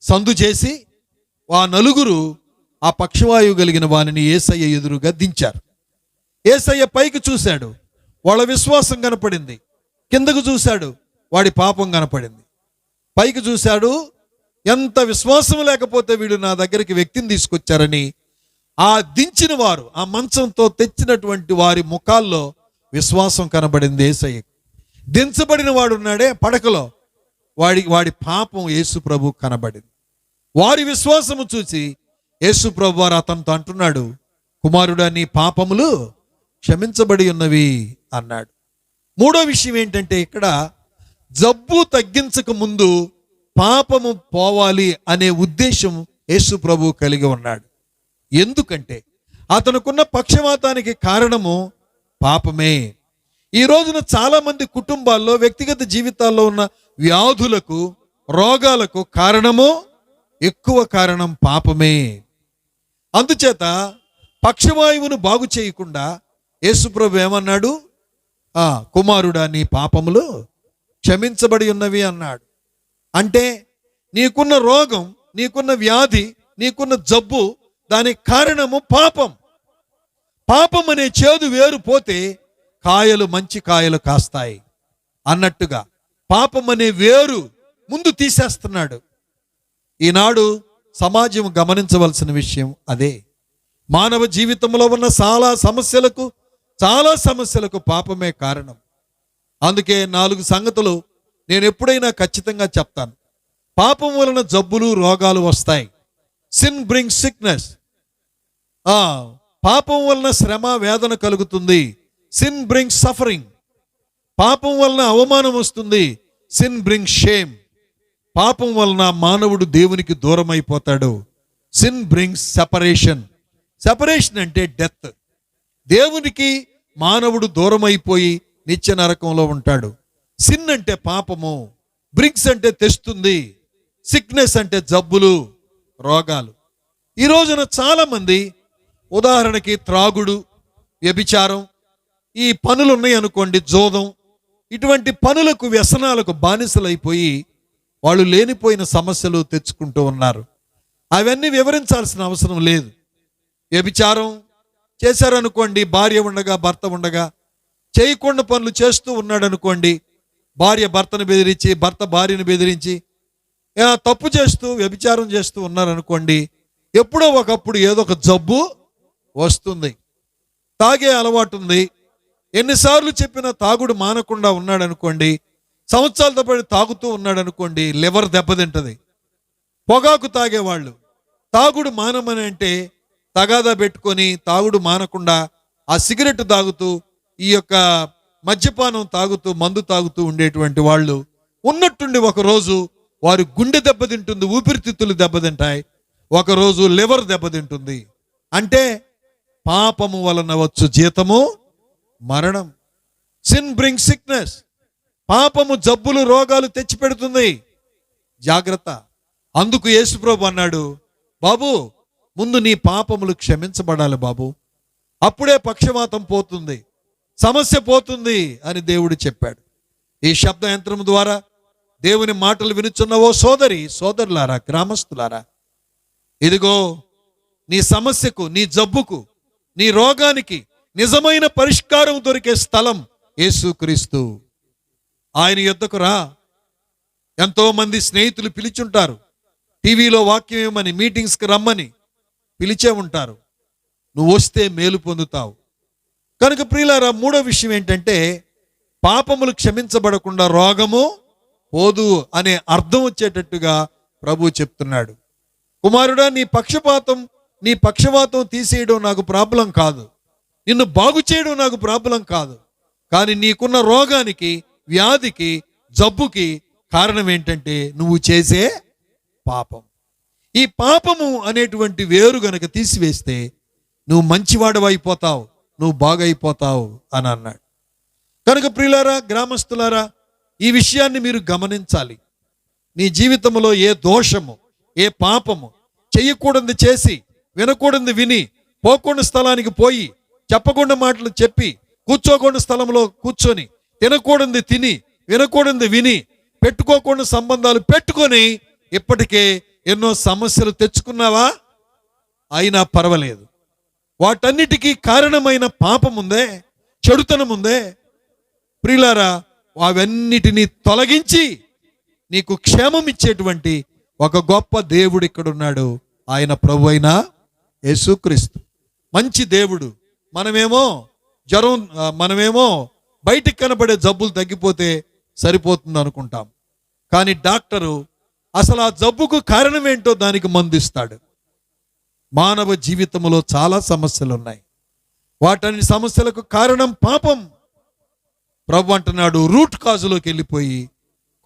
సందు చేసి ఆ నలుగురు ఆ పక్షవాయువు కలిగిన వానిని యేసయ్య ఎదురుగా దించారు. యేసయ్య పైకి చూశాడు, వాళ్ళ విశ్వాసం కనపడింది. కిందకు చూశాడు, వాడి పాపం కనపడింది. పైకి చూశాడు, ఎంత విశ్వాసం లేకపోతే వీడు నా దగ్గరికి వ్యక్తిని తీసుకొచ్చారని ఆ దించిన వారు, ఆ మంచంతో తెచ్చినటువంటి వారి ముఖాల్లో విశ్వాసం కనబడింది యేసయ్యకు. దించబడిన వాడు ఉన్నాడే పడకలో, వాడి పాపం యేసు ప్రభు కనబడింది. వారి విశ్వాసము చూసి యేసు ప్రభు వారు అతనితో అంటున్నాడు, కుమారుడా, నీ పాపములు క్షమించబడి ఉన్నవి అన్నాడు. మూడో విషయం ఏంటంటే, ఇక్కడ జబ్బు తగ్గించక ముందు పాపము పోవాలి అనే ఉద్దేశం యేసు ప్రభు కలిగి ఉన్నాడు. ఎందుకంటే అతనుకున్న పక్షవాతానికి కారణము పాపమే. ఈ రోజున చాలా మంది కుటుంబాల్లో, వ్యక్తిగత జీవితాల్లో ఉన్న వ్యాధులకు, రోగాలకు కారణము, ఎక్కువ కారణం పాపమే. అందుచేత పక్షవాయువును బాగు చేయకుండా యేసుప్రభు ఏమన్నాడు? కుమారుడా, నీ పాపములు క్షమించబడి ఉన్నవి అన్నాడు. అంటే నీకున్న రోగం, నీకున్న వ్యాధి, నీకున్న జబ్బు, దానికి కారణము పాపం. పాపం అనే చేదు వేరు పోతే కాయలు, మంచి కాయలు కాస్తాయి అన్నట్టుగా పాపం అనే వేరు ముందు తీసేస్తున్నాడు. ఈనాడు సమాజం గమనించవలసిన విషయం అదే. మానవ జీవితంలో ఉన్న చాలా సమస్యలకు పాపమే కారణం. అందుకే 4 సంగతులు నేను ఎప్పుడైనా ఖచ్చితంగా చెప్తాను. పాపం వలన జబ్బులు, రోగాలు వస్తాయి. Sin brings sickness. పాపం వలన శ్రమ, వేదన కలుగుతుంది. Sin brings suffering. పాపం వలన అవమానం వస్తుంది. Sin brings shame. పాపం వలన మానవుడు దేవునికి దూరం అయిపోతాడు. Sin brings separation. సెపరేషన్ అంటే డెత్. దేవునికి మానవుడు దూరం అయిపోయి నిత్య నరకంలో ఉంటాడు. సిన్ అంటే పాపము, బ్రింగ్స్ అంటే తెస్తుంది, సిక్నెస్ అంటే జబ్బులు, రోగాలు. ఈ రోజున చాలా మంది, ఉదాహరణకి త్రాగుడు, వ్యభిచారం, ఈ పనులు ఉన్నాయి అనుకోండి, జోదం, ఇటువంటి పనులకు, వ్యసనాలకు బానిసలైపోయి వాళ్ళు లేనిపోయిన సమస్యలు తెచ్చుకుంటూ ఉన్నారు. అవన్నీ వివరించాల్సిన అవసరం లేదు. వ్యభిచారం చేశారనుకోండి, భార్య ఉండగా, భర్త ఉండగా, చేయకుండా పనులు చేస్తూ ఉన్నాడు అనుకోండి, భార్య భర్తను బెదిరించి, భర్త భార్యను బెదిరించి, తప్పు చేస్తూ వ్యభిచారం చేస్తూ ఉన్నారనుకోండి, ఎప్పుడో ఒకప్పుడు ఏదో ఒక జబ్బు వస్తుంది. తాగే అలవాటు ఉంది, ఎన్నిసార్లు చెప్పినా తాగుడు మానకుండా ఉన్నాడు అనుకోండి, సంవత్సరాలతో పాటు తాగుతూ ఉన్నాడు అనుకోండి, లివర్ దెబ్బతింటది. పొగాకు తాగేవాళ్ళు తాగుడు మానమని అంటే తగాదా పెట్టుకొని తాగుడు మానకుండా ఆ సిగరెట్ తాగుతూ, ఈ యొక్క మద్యపానం తాగుతూ, మందు తాగుతూ ఉండేటువంటి వాళ్ళు ఉన్నట్టుండి ఒకరోజు వారి గుండె దెబ్బతింటుంది, ఊపిరితిత్తులు దెబ్బతింటాయి, ఒకరోజు లివర్ దెబ్బతింటుంది. అంటే పాపము వలన వచ్చు జీతము మరణం. Sin bring sickness. పాపము జబ్బులు, రోగాలు తెచ్చిపెడుతుంది. జాగ్రత్త. అందుకు యేసుప్రభు అన్నాడు, బాబు, ముందు నీ పాపములు క్షమించబడాలి బాబు, అప్పుడే పక్షవాతం పోతుంది, సమస్య పోతుంది అని దేవుడు చెప్పాడు. ఈ శబ్ద యంత్రం ద్వారా దేవుని మాటలు వినుచున్న ఓ సోదరులారా, గ్రామస్తులారా, ఇదిగో నీ సమస్యకు, నీ జబ్బుకు, నీ రోగానికి నిజమైన పరిష్కారం దొరికే స్థలం యేసుక్రీస్తు. ఆయన యొద్దకు రా. ఎంతో మంది స్నేహితులు పిలిచుంటారు, టీవీలో వాక్యం ఏమని, మీటింగ్స్కి రమ్మని పిలిచే ఉంటారు. నువ్వు వస్తే మేలు పొందుతావు. కనుక ప్రియులారా, మూడో విషయం ఏంటంటే, పాపములు క్షమించబడకుండా రోగము పోదు అనే అర్థం వచ్చేటట్టుగా ప్రభు చెప్తున్నాడు. కుమారుడా, నీ పక్షవాతం తీసేయడం నాకు ప్రాబ్లం కాదు. నిన్ను బాగు చేయడం నాకు ప్రాబ్లం కాదు. కానీ నీకున్న రోగానికి, వ్యాధికి, జబ్బుకి కారణం ఏంటంటే నువ్వు చేసే పాపం. ఈ పాపము అనేటువంటి వేరు గనక తీసివేస్తే నువ్వు మంచివాడు అయిపోతావు, నువ్వు బాగైపోతావు అని అన్నాడు. కనుక ప్రియులారా, గ్రామస్తులారా, ఈ విషయాన్ని మీరు గమనించాలి. నీ జీవితంలో ఏ దోషము, ఏ పాపము చెయ్యకూడదు చేసి, వినకూడదు విని, పోకుండా స్థలానికి పోయి, చెప్పకుండా మాటలు చెప్పి, కూర్చోకుండా స్థలంలో కూర్చొని, తినకూడదు తిని, వినకూడదు విని, పెట్టుకోకుండా సంబంధాలు పెట్టుకొని ఇప్పటికే ఎన్నో సమస్యలు తెచ్చుకున్నావా? అయినా పర్వాలేదు. వాటన్నిటికీ కారణమైన పాపం ఉందే, చెడుతనం ఉందే, ప్రియులారా, అవన్నిటినీ తొలగించి నీకు క్షేమం ఇచ్చేటువంటి ఒక గొప్ప దేవుడు ఇక్కడున్నాడు. ఆయన ప్రభు అయిన యేసుక్రీస్తు. మంచి దేవుడు. మనమేమో బయటికి కనబడే జబ్బులు తగ్గిపోతే సరిపోతుంది అనుకుంటాం. కానీ డాక్టరు అసలు ఆ జబ్బుకు కారణం ఏంటో దానికి మందిస్తాడు. మానవ జీవితంలో చాలా సమస్యలు ఉన్నాయి. వాటన్ని సమస్యలకు కారణం పాపం. ప్రభు అంటున్నాడు, రూట్ కాజులోకి వెళ్ళిపోయి,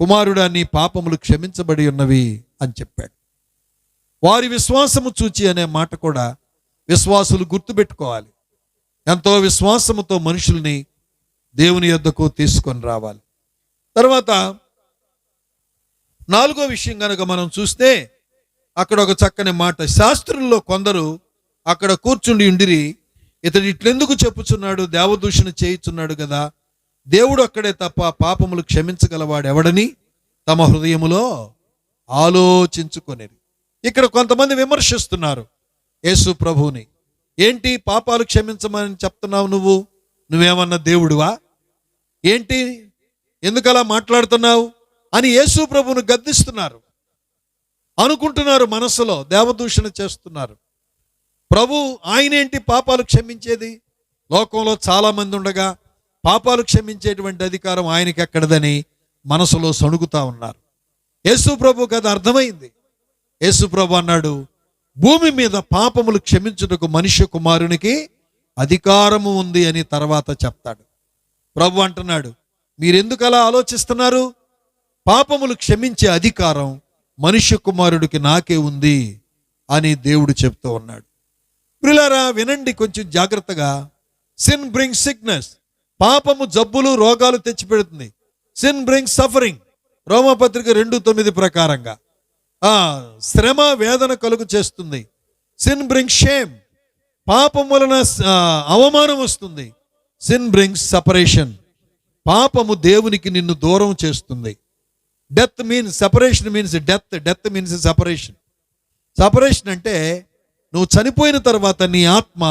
కుమారుడా నీ పాపములు క్షమించబడి ఉన్నవి అని చెప్పాడు. వారి విశ్వాసము చూచి అనే మాట కూడా విశ్వాసులు గుర్తుపెట్టుకోవాలి. ఎంతో విశ్వాసముతో మనుషుల్ని దేవుని యొద్దకు తీసుకొని రావాలి. తర్వాత 4వ విషయం కనుక మనం చూస్తే అక్కడ ఒక చక్కని మాట. శాస్త్రుల్లో కొందరు అక్కడ కూర్చుండి ఉండిరి, ఇతడు ఇట్లెందుకు చెప్పుచున్నాడు, దేవదూషణ చేయుచున్నాడు కదా, దేవుడు అక్కడే తప్ప పాపములు క్షమించగలవాడు ఎవడని తమ హృదయములో ఆలోచించుకొనిరి. ఇక్కడ కొంతమంది విమర్శిస్తున్నారు యేసు ప్రభువుని. ఏంటి పాపాలు క్షమించమని చెప్తున్నావు? నువ్వేమన్నా దేవుడువా ఏంటి? ఎందుకు అలా మాట్లాడుతున్నావు అని యేసు ప్రభువును గద్దిస్తున్నారు. అనుకుంటున్నారు మనసులో, దేవదూషణ చేస్తున్నారు. ప్రభు ఆయనేంటి పాపాలు క్షమించేది? లోకంలో చాలా మంది ఉండగా పాపాలు క్షమించేటువంటి అధికారం ఆయనకి ఎక్కడదని మనసులో సణుగుతా ఉన్నారు. యేసు ప్రభు కదా అర్థమైంది. యేసు ప్రభు అన్నాడు, భూమి మీద పాపములు క్షమించుటకు మనుష్య కుమారునికి అధికారము ఉంది అని తర్వాత చెప్తాడు. ప్రభు అంటున్నాడు, మీరెందుకు అలా ఆలోచిస్తున్నారు? పాపములు క్షమించే అధికారం మనుష్య కుమారుడికి నాకే ఉంది అని దేవుడు చెప్తూ ఉన్నాడు. ప్రియులారా, వినండి కొంచెం జాగ్రత్తగా. Sin brings sickness. పాపము జబ్బులు, రోగాలు తెచ్చిపెడుతుంది. Sin brings suffering. రోమపత్రిక 2:9 ప్రకారంగా శ్రమ, వేదన కలుగు చేస్తుంది. Sin brings shame. పాపం వలన అవమానం వస్తుంది. Sin brings separation. పాపము దేవునికి నిన్ను దూరం చేస్తుంది. Death means separation, means death means separation. Separation అంటే నువ్వు చనిపోయిన తర్వాత నీ ఆత్మ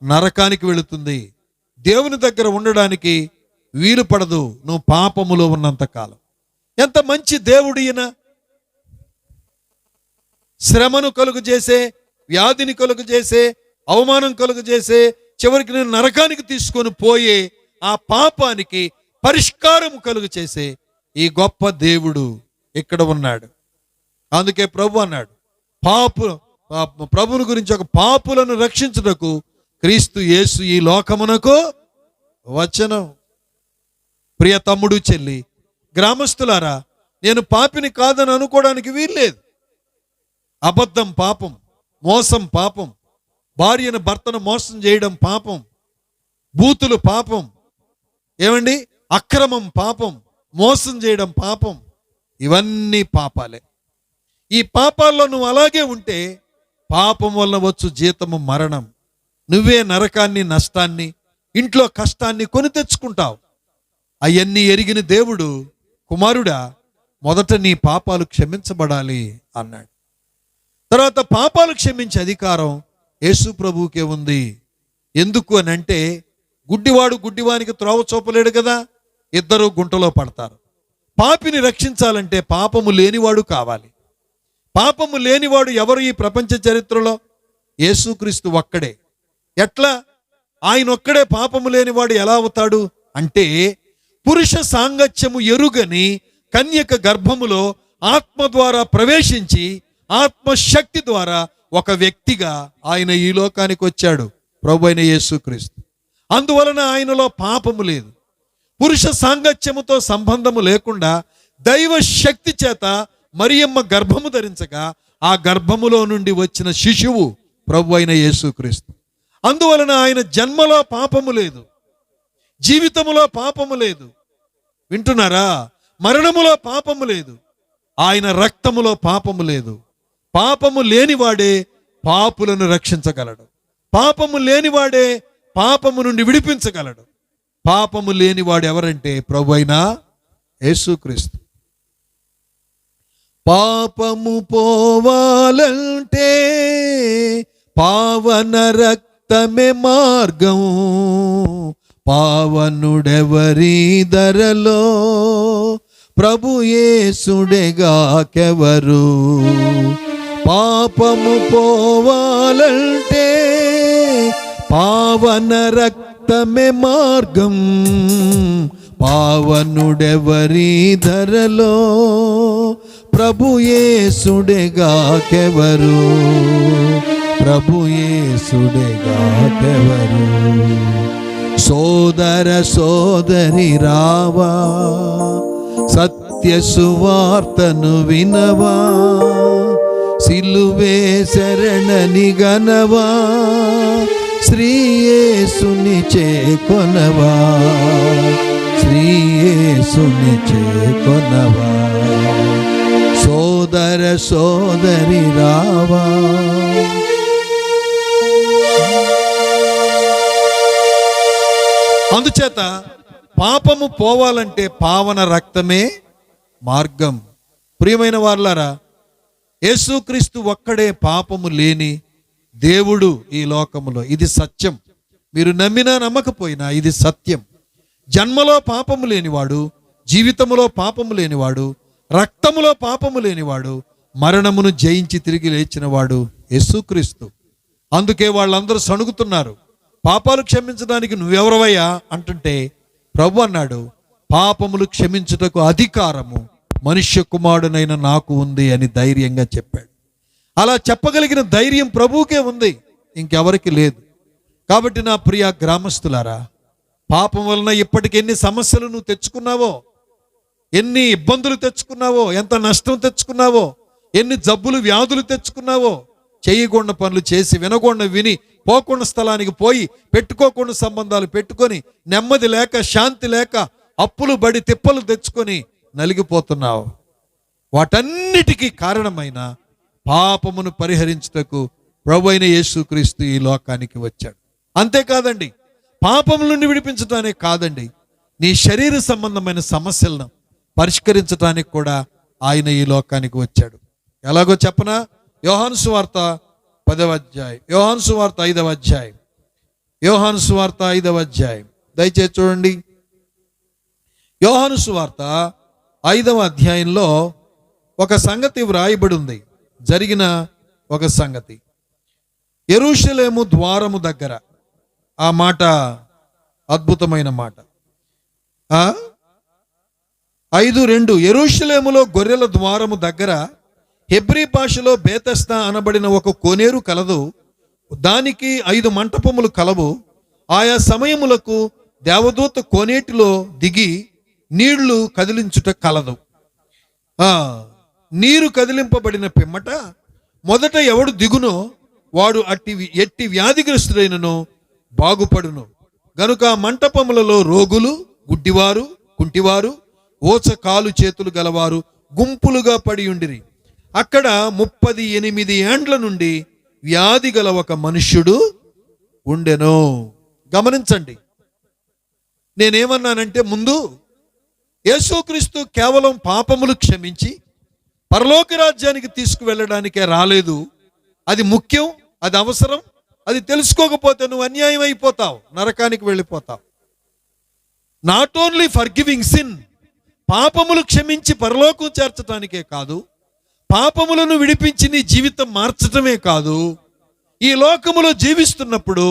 నరకానికి వెళుతుంది. దేవుని దగ్గర ఉండడానికి వీలు పడదు నువ్వు పాపములో ఉన్నంత కాలం. ఎంత మంచి దేవుడు ఈయన! శ్రమను కలుగు చేసే, వ్యాధిని కలుగు చేసే, అవమానం కలుగు చేసే, చివరికి నేను నరకానికి తీసుకొని పోయే ఆ పాపానికి పరిష్కారం కలుగు చేసే ఈ గొప్ప దేవుడు ఇక్కడ ఉన్నాడు. అందుకే ప్రభు అన్నాడు, ప్రభుని గురించి ఒక పాపులను రక్షించుటకు క్రీస్తు యేసు ఈ లోకమునకు వచ్చెను. ప్రియ తమ్ముడు, చెల్లి, గ్రామస్తులారా, నేను పాపిని కాదని అనుకోవడానికి వీల్లేదు. అబద్ధం పాపం, మోసం పాపం, భార్యను భర్తను మోసం చేయడం పాపం, బూతులు పాపం, ఏమండి, అక్రమం పాపం, మోసం చేయడం పాపం. ఇవన్నీ పాపాలే. ఈ పాపాల్లో నువ్వు అలాగే ఉంటే పాపం వల్ల వచ్చు జీతము మరణం. నువ్వే నరకాన్ని, నష్టాన్ని, ఇంట్లో కష్టాన్ని కొని తెచ్చుకుంటావు. అవన్నీ ఎరిగిన దేవుడు, కుమారుడా, మొదట నీ పాపాలు క్షమించబడాలి అన్నాడు. తర్వాత పాపాలు క్షమించే అధికారం యేసు ప్రభువుకే ఉంది. ఎందుకు అని అంటే, గుడ్డివాడు గుడ్డివానికి త్రోవ చూపలేడు కదా, ఇద్దరు గుంటలో పడతారు. పాపిని రక్షించాలంటే పాపము లేనివాడు కావాలి. పాపము లేనివాడు ఎవరు ఈ ప్రపంచ చరిత్రలో? యేసుక్రీస్తు ఒక్కడే. ఎట్లా? ఆయన ఒక్కడే పాపము లేనివాడు ఎలా అవుతాడు అంటే, పురుష సాంగత్యము ఎరుగని కన్యక గర్భములో ఆత్మ ద్వారా ప్రవేశించి ఆత్మశక్తి ద్వారా ఒక వ్యక్తిగా ఆయన ఈ లోకానికి వచ్చాడు, ప్రభు అయిన యేసుక్రీస్తు. అందువలన ఆయనలో పాపము లేదు. పురుష సాంగత్యముతో సంబంధము లేకుండా దైవ శక్తి చేత మరియమ్మ గర్భము ధరించగా ఆ గర్భములో నుండి వచ్చిన శిశువు ప్రభు అయిన యేసుక్రీస్తు. అందువలన ఆయన జన్మలో పాపము లేదు, జీవితములో పాపము లేదు, వింటున్నారా? మరణములో పాపము లేదు, ఆయన రక్తములో పాపము లేదు. పాపము లేనివాడే పాపులను రక్షించగలడు. పాపము లేనివాడే పాపము నుండి విడిపించగలడు. పాపము లేనివాడు ఎవరంటే ప్రభు అయిన యేసుక్రీస్తు. పాపము పోవాలంటే పావన రక్తమే మార్గం. పావనుడెవరి ధరలో ప్రభు యేసుడేగాకెవరు. పాపము పోవాలంటే పావన రక్తమే మార్గం. పావనుడెవరి ధరలో ప్రభు యేసుడేగాకెవరు. ప్రభు యేసుడేగాకెవరు. సోదర సోదరి రావా, సత్య సువార్తను వినవా, సిలువే శరణని గనవా, శ్రీ యేసుని చేకొనవా, శ్రీ యేసుని చేకొనవా. సోదర సోదరి రావా. అందుచేత పాపము పోవాలంటే పావన రక్తమే మార్గం. ప్రియమైన వారలారా, యేసుక్రీస్తు ఒక్కడే పాపము లేని దేవుడు ఈ లోకములో. ఇది సత్యం. మీరు నమ్మినా నమ్మకపోయినా ఇది సత్యం. జన్మలో పాపము లేనివాడు, జీవితములో పాపము లేనివాడు, రక్తములో పాపము లేనివాడు, మరణమును జయించి తిరిగి లేచినవాడు యేసుక్రీస్తు. అందుకే వాళ్ళందరూ సణుగుతున్నారు. పాపాలు క్షమించడానికి నువ్వెవరవయ్యా అంటుంటే ప్రభు అన్నాడు, పాపములు క్షమించుటకు అధికారము మనుష్య కుమారుడనైన నాకు ఉంది అని ధైర్యంగా చెప్పాడు. అలా చెప్పగలిగిన ధైర్యం ప్రభువుకే ఉంది, ఇంకెవరికి లేదు. కాబట్టి నా ప్రియ గ్రామస్తులారా, పాపం వలన ఇప్పటికి ఎన్ని సమస్యలు నువ్వు తెచ్చుకున్నావో, ఎన్ని ఇబ్బందులు తెచ్చుకున్నావో, ఎంత నష్టం తెచ్చుకున్నావో, ఎన్ని జబ్బులు వ్యాధులు తెచ్చుకున్నావో, చేయకుండా పనులు చేసి, వినకుండా విని, పోకుండా స్థలానికి పోయి, పెట్టుకోకుండా సంబంధాలు పెట్టుకొని, నెమ్మది లేక శాంతి లేక అప్పులు బడి తిప్పలు తెచ్చుకొని నలిగిపోతున్నావు. వాటన్నిటికీ కారణమైన పాపమును పరిహరించుటకు ప్రభువైన యేసుక్రీస్తు ఈ లోకానికి వచ్చాడు. అంతేకాదండి, పాపముల నుండి విడిపించడానే కాదండి, నీ శరీర సంబంధమైన సమస్యలను పరిష్కరించడానికి కూడా ఆయన ఈ లోకానికి వచ్చాడు. ఎలాగో చెప్పనా? యోహాను సువార్త 10వ అధ్యాయం, యోహాను సువార్త 5వ అధ్యాయం, యోహాను సువార్త 5వ అధ్యాయం దయచేసి చూడండి. యోహాను సువార్త 5వ అధ్యాయంలో ఒక సంగతి వ్రాయబడి ఉంది, జరిగిన ఒక సంగతి. యెరూషలేము ద్వారము దగ్గర, ఆ మాట అద్భుతమైన మాట. 5:2 యెరూషలేములో గొర్రెల ద్వారము దగ్గర హెబ్రీ భాషలో బేతెస్దా అనబడిన ఒక కోనేరు కలదు. దానికి 5 మంటపములు కలవు. ఆయా సమయములకు దేవదూత కోనేటిలో దిగి నీళ్లు కదిలించుట కలదు. నీరు కదిలింపబడిన పిమ్మట మొదట ఎవడు దిగునో వాడు ఎట్టి వ్యాధిగ్రస్తుడైనను బాగుపడును. గనుక మంటపములలో రోగులు, గుడ్డివారు, కుంటివారు, ఓచ కాలు చేతులు గలవారు గుంపులుగా పడి ఉండిరి. అక్కడ 38 ఏండ్ల నుండి వ్యాధి గల ఒక మనుష్యుడు ఉండెను. గమనించండి, నేనేమన్నానంటే, ముందు యేసుక్రీస్తు కేవలం పాపములు క్షమించి పరలోక రాజ్యానికి తీసుకువెళ్ళడానికే రాలేదు. అది ముఖ్యం, అది అవసరం. అది తెలుసుకోకపోతే నువ్వు అన్యాయం అయిపోతావు, నరకానికి వెళ్ళిపోతావు. Not only for giving sin, పాపములు క్షమించి పరలోకం చేర్చడానికే కాదు, పాపములను విడిపించి నీ జీవితం మార్చటమే కాదు, ఈ లోకములో జీవిస్తున్నప్పుడు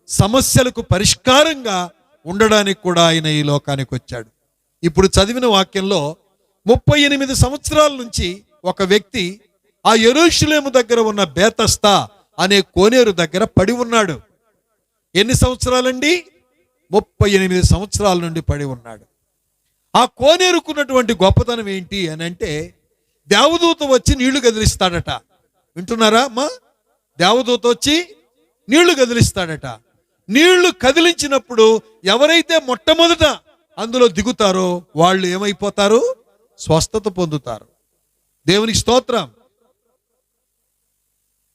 సమస్యలకు పరిష్కారంగా ఉండడానికి కూడా ఆయన ఈ లోకానికి వచ్చాడు. ఇప్పుడు చదివిన వాక్యంలో 38 సంవత్సరాల నుంచి ఒక వ్యక్తి ఆ యెరూషలేము దగ్గర ఉన్న బేతెస్దా అనే కోనేరు దగ్గర పడి ఉన్నాడు. ఎన్ని సంవత్సరాలండి? 38 సంవత్సరాల నుండి పడి ఉన్నాడు. ఆ కోనేరుకున్నటువంటి గొప్పతనం ఏంటి అని అంటే, దేవదూత వచ్చి నీళ్లు కదిలిస్తాడట. వింటున్నారా అమ్మా? దేవదూత వచ్చి నీళ్లు కదిలిస్తాడట. నీళ్లు కదిలించినప్పుడు ఎవరైతే మొట్టమొదట అందులో దిగుతారో వాళ్ళు ఏమైపోతారు? స్వస్థత పొందుతారు. దేవునికి స్తోత్రం,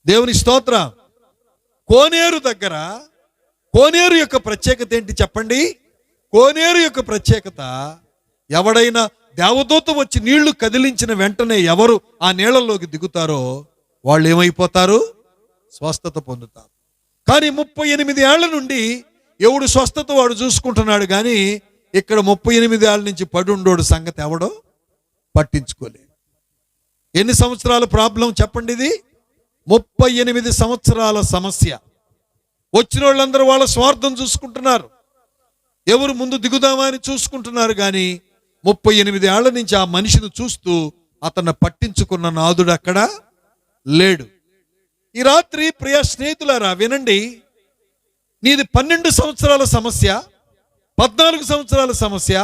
దేవునికి స్తోత్రం. కోనేరు దగ్గర కోనేరు యొక్క ప్రత్యేకత ఏంటి చెప్పండి? కోనేరు యొక్క ప్రత్యేకత, ఎవడైనా దేవదూత వచ్చి నీళ్లు కదిలించిన వెంటనే ఎవరు ఆ నీళ్లలోకి దిగుతారో వాళ్ళు ఏమైపోతారు? స్వస్థత పొందుతారు. కానీ 38 ఏళ్ల నుండి ఎవడు స్వస్థత వాడు చూసుకుంటున్నాడు, కానీ ఇక్కడ 38 ఏళ్ల నుంచి పడుండోడు సంగతి ఎవడో పట్టించుకోలేదు. ఎన్ని సంవత్సరాల ప్రాబ్లం చెప్పండి ఇది? 38 సంవత్సరాల సమస్య. వచ్చిన వాళ్ళందరూ వాళ్ళ స్వార్థం చూసుకుంటున్నారు, ఎవరు ముందు దిగుదామా అని చూసుకుంటున్నారు. కానీ 38 ఏళ్ల నుంచి ఆ మనిషిని చూస్తూ అతన్ని పట్టించుకున్న నాదుడు అక్కడ లేడు. ఈ రాత్రి ప్రియ స్నేహితులారా వినండి, నీది 12 సంవత్సరాల సమస్య, 14 సంవత్సరాల సమస్య,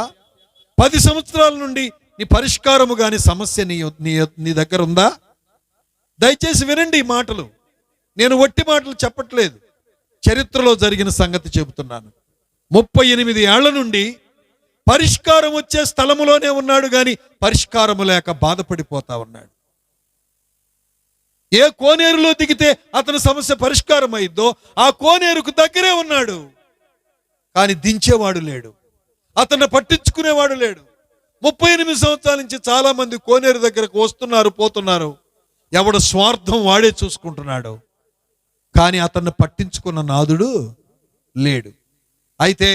10 సంవత్సరాల నుండి నీ పరిష్కారము కాని సమస్య నీ దగ్గర ఉందా? దయచేసి వినండి ఈ మాటలు. నేను వట్టి మాటలు చెప్పట్లేదు, చరిత్రలో జరిగిన సంగతి చెబుతున్నాను. 38 ఏళ్ల నుండి పరిష్కారం వచ్చే స్థలములోనే ఉన్నాడు, కానీ పరిష్కారము లేక బాధపడిపోతా ఉన్నాడు. ఏ కోనేరులో దిగితే అతని సమస్య పరిష్కారం అయిద్దో ఆ కోనేరుకు దగ్గరే ఉన్నాడు, కానీ దించేవాడు లేడు, అతన్ని పట్టించుకునేవాడు లేడు. 38 సంవత్సరాల నుంచి చాలా మంది కోనేరు దగ్గరకు వస్తున్నారు, పోతున్నారు. ఎవడు స్వార్థం వాడే చూసుకుంటున్నాడు, కానీ అతన్ని పట్టించుకున్న నాదుడు లేడు. అయితే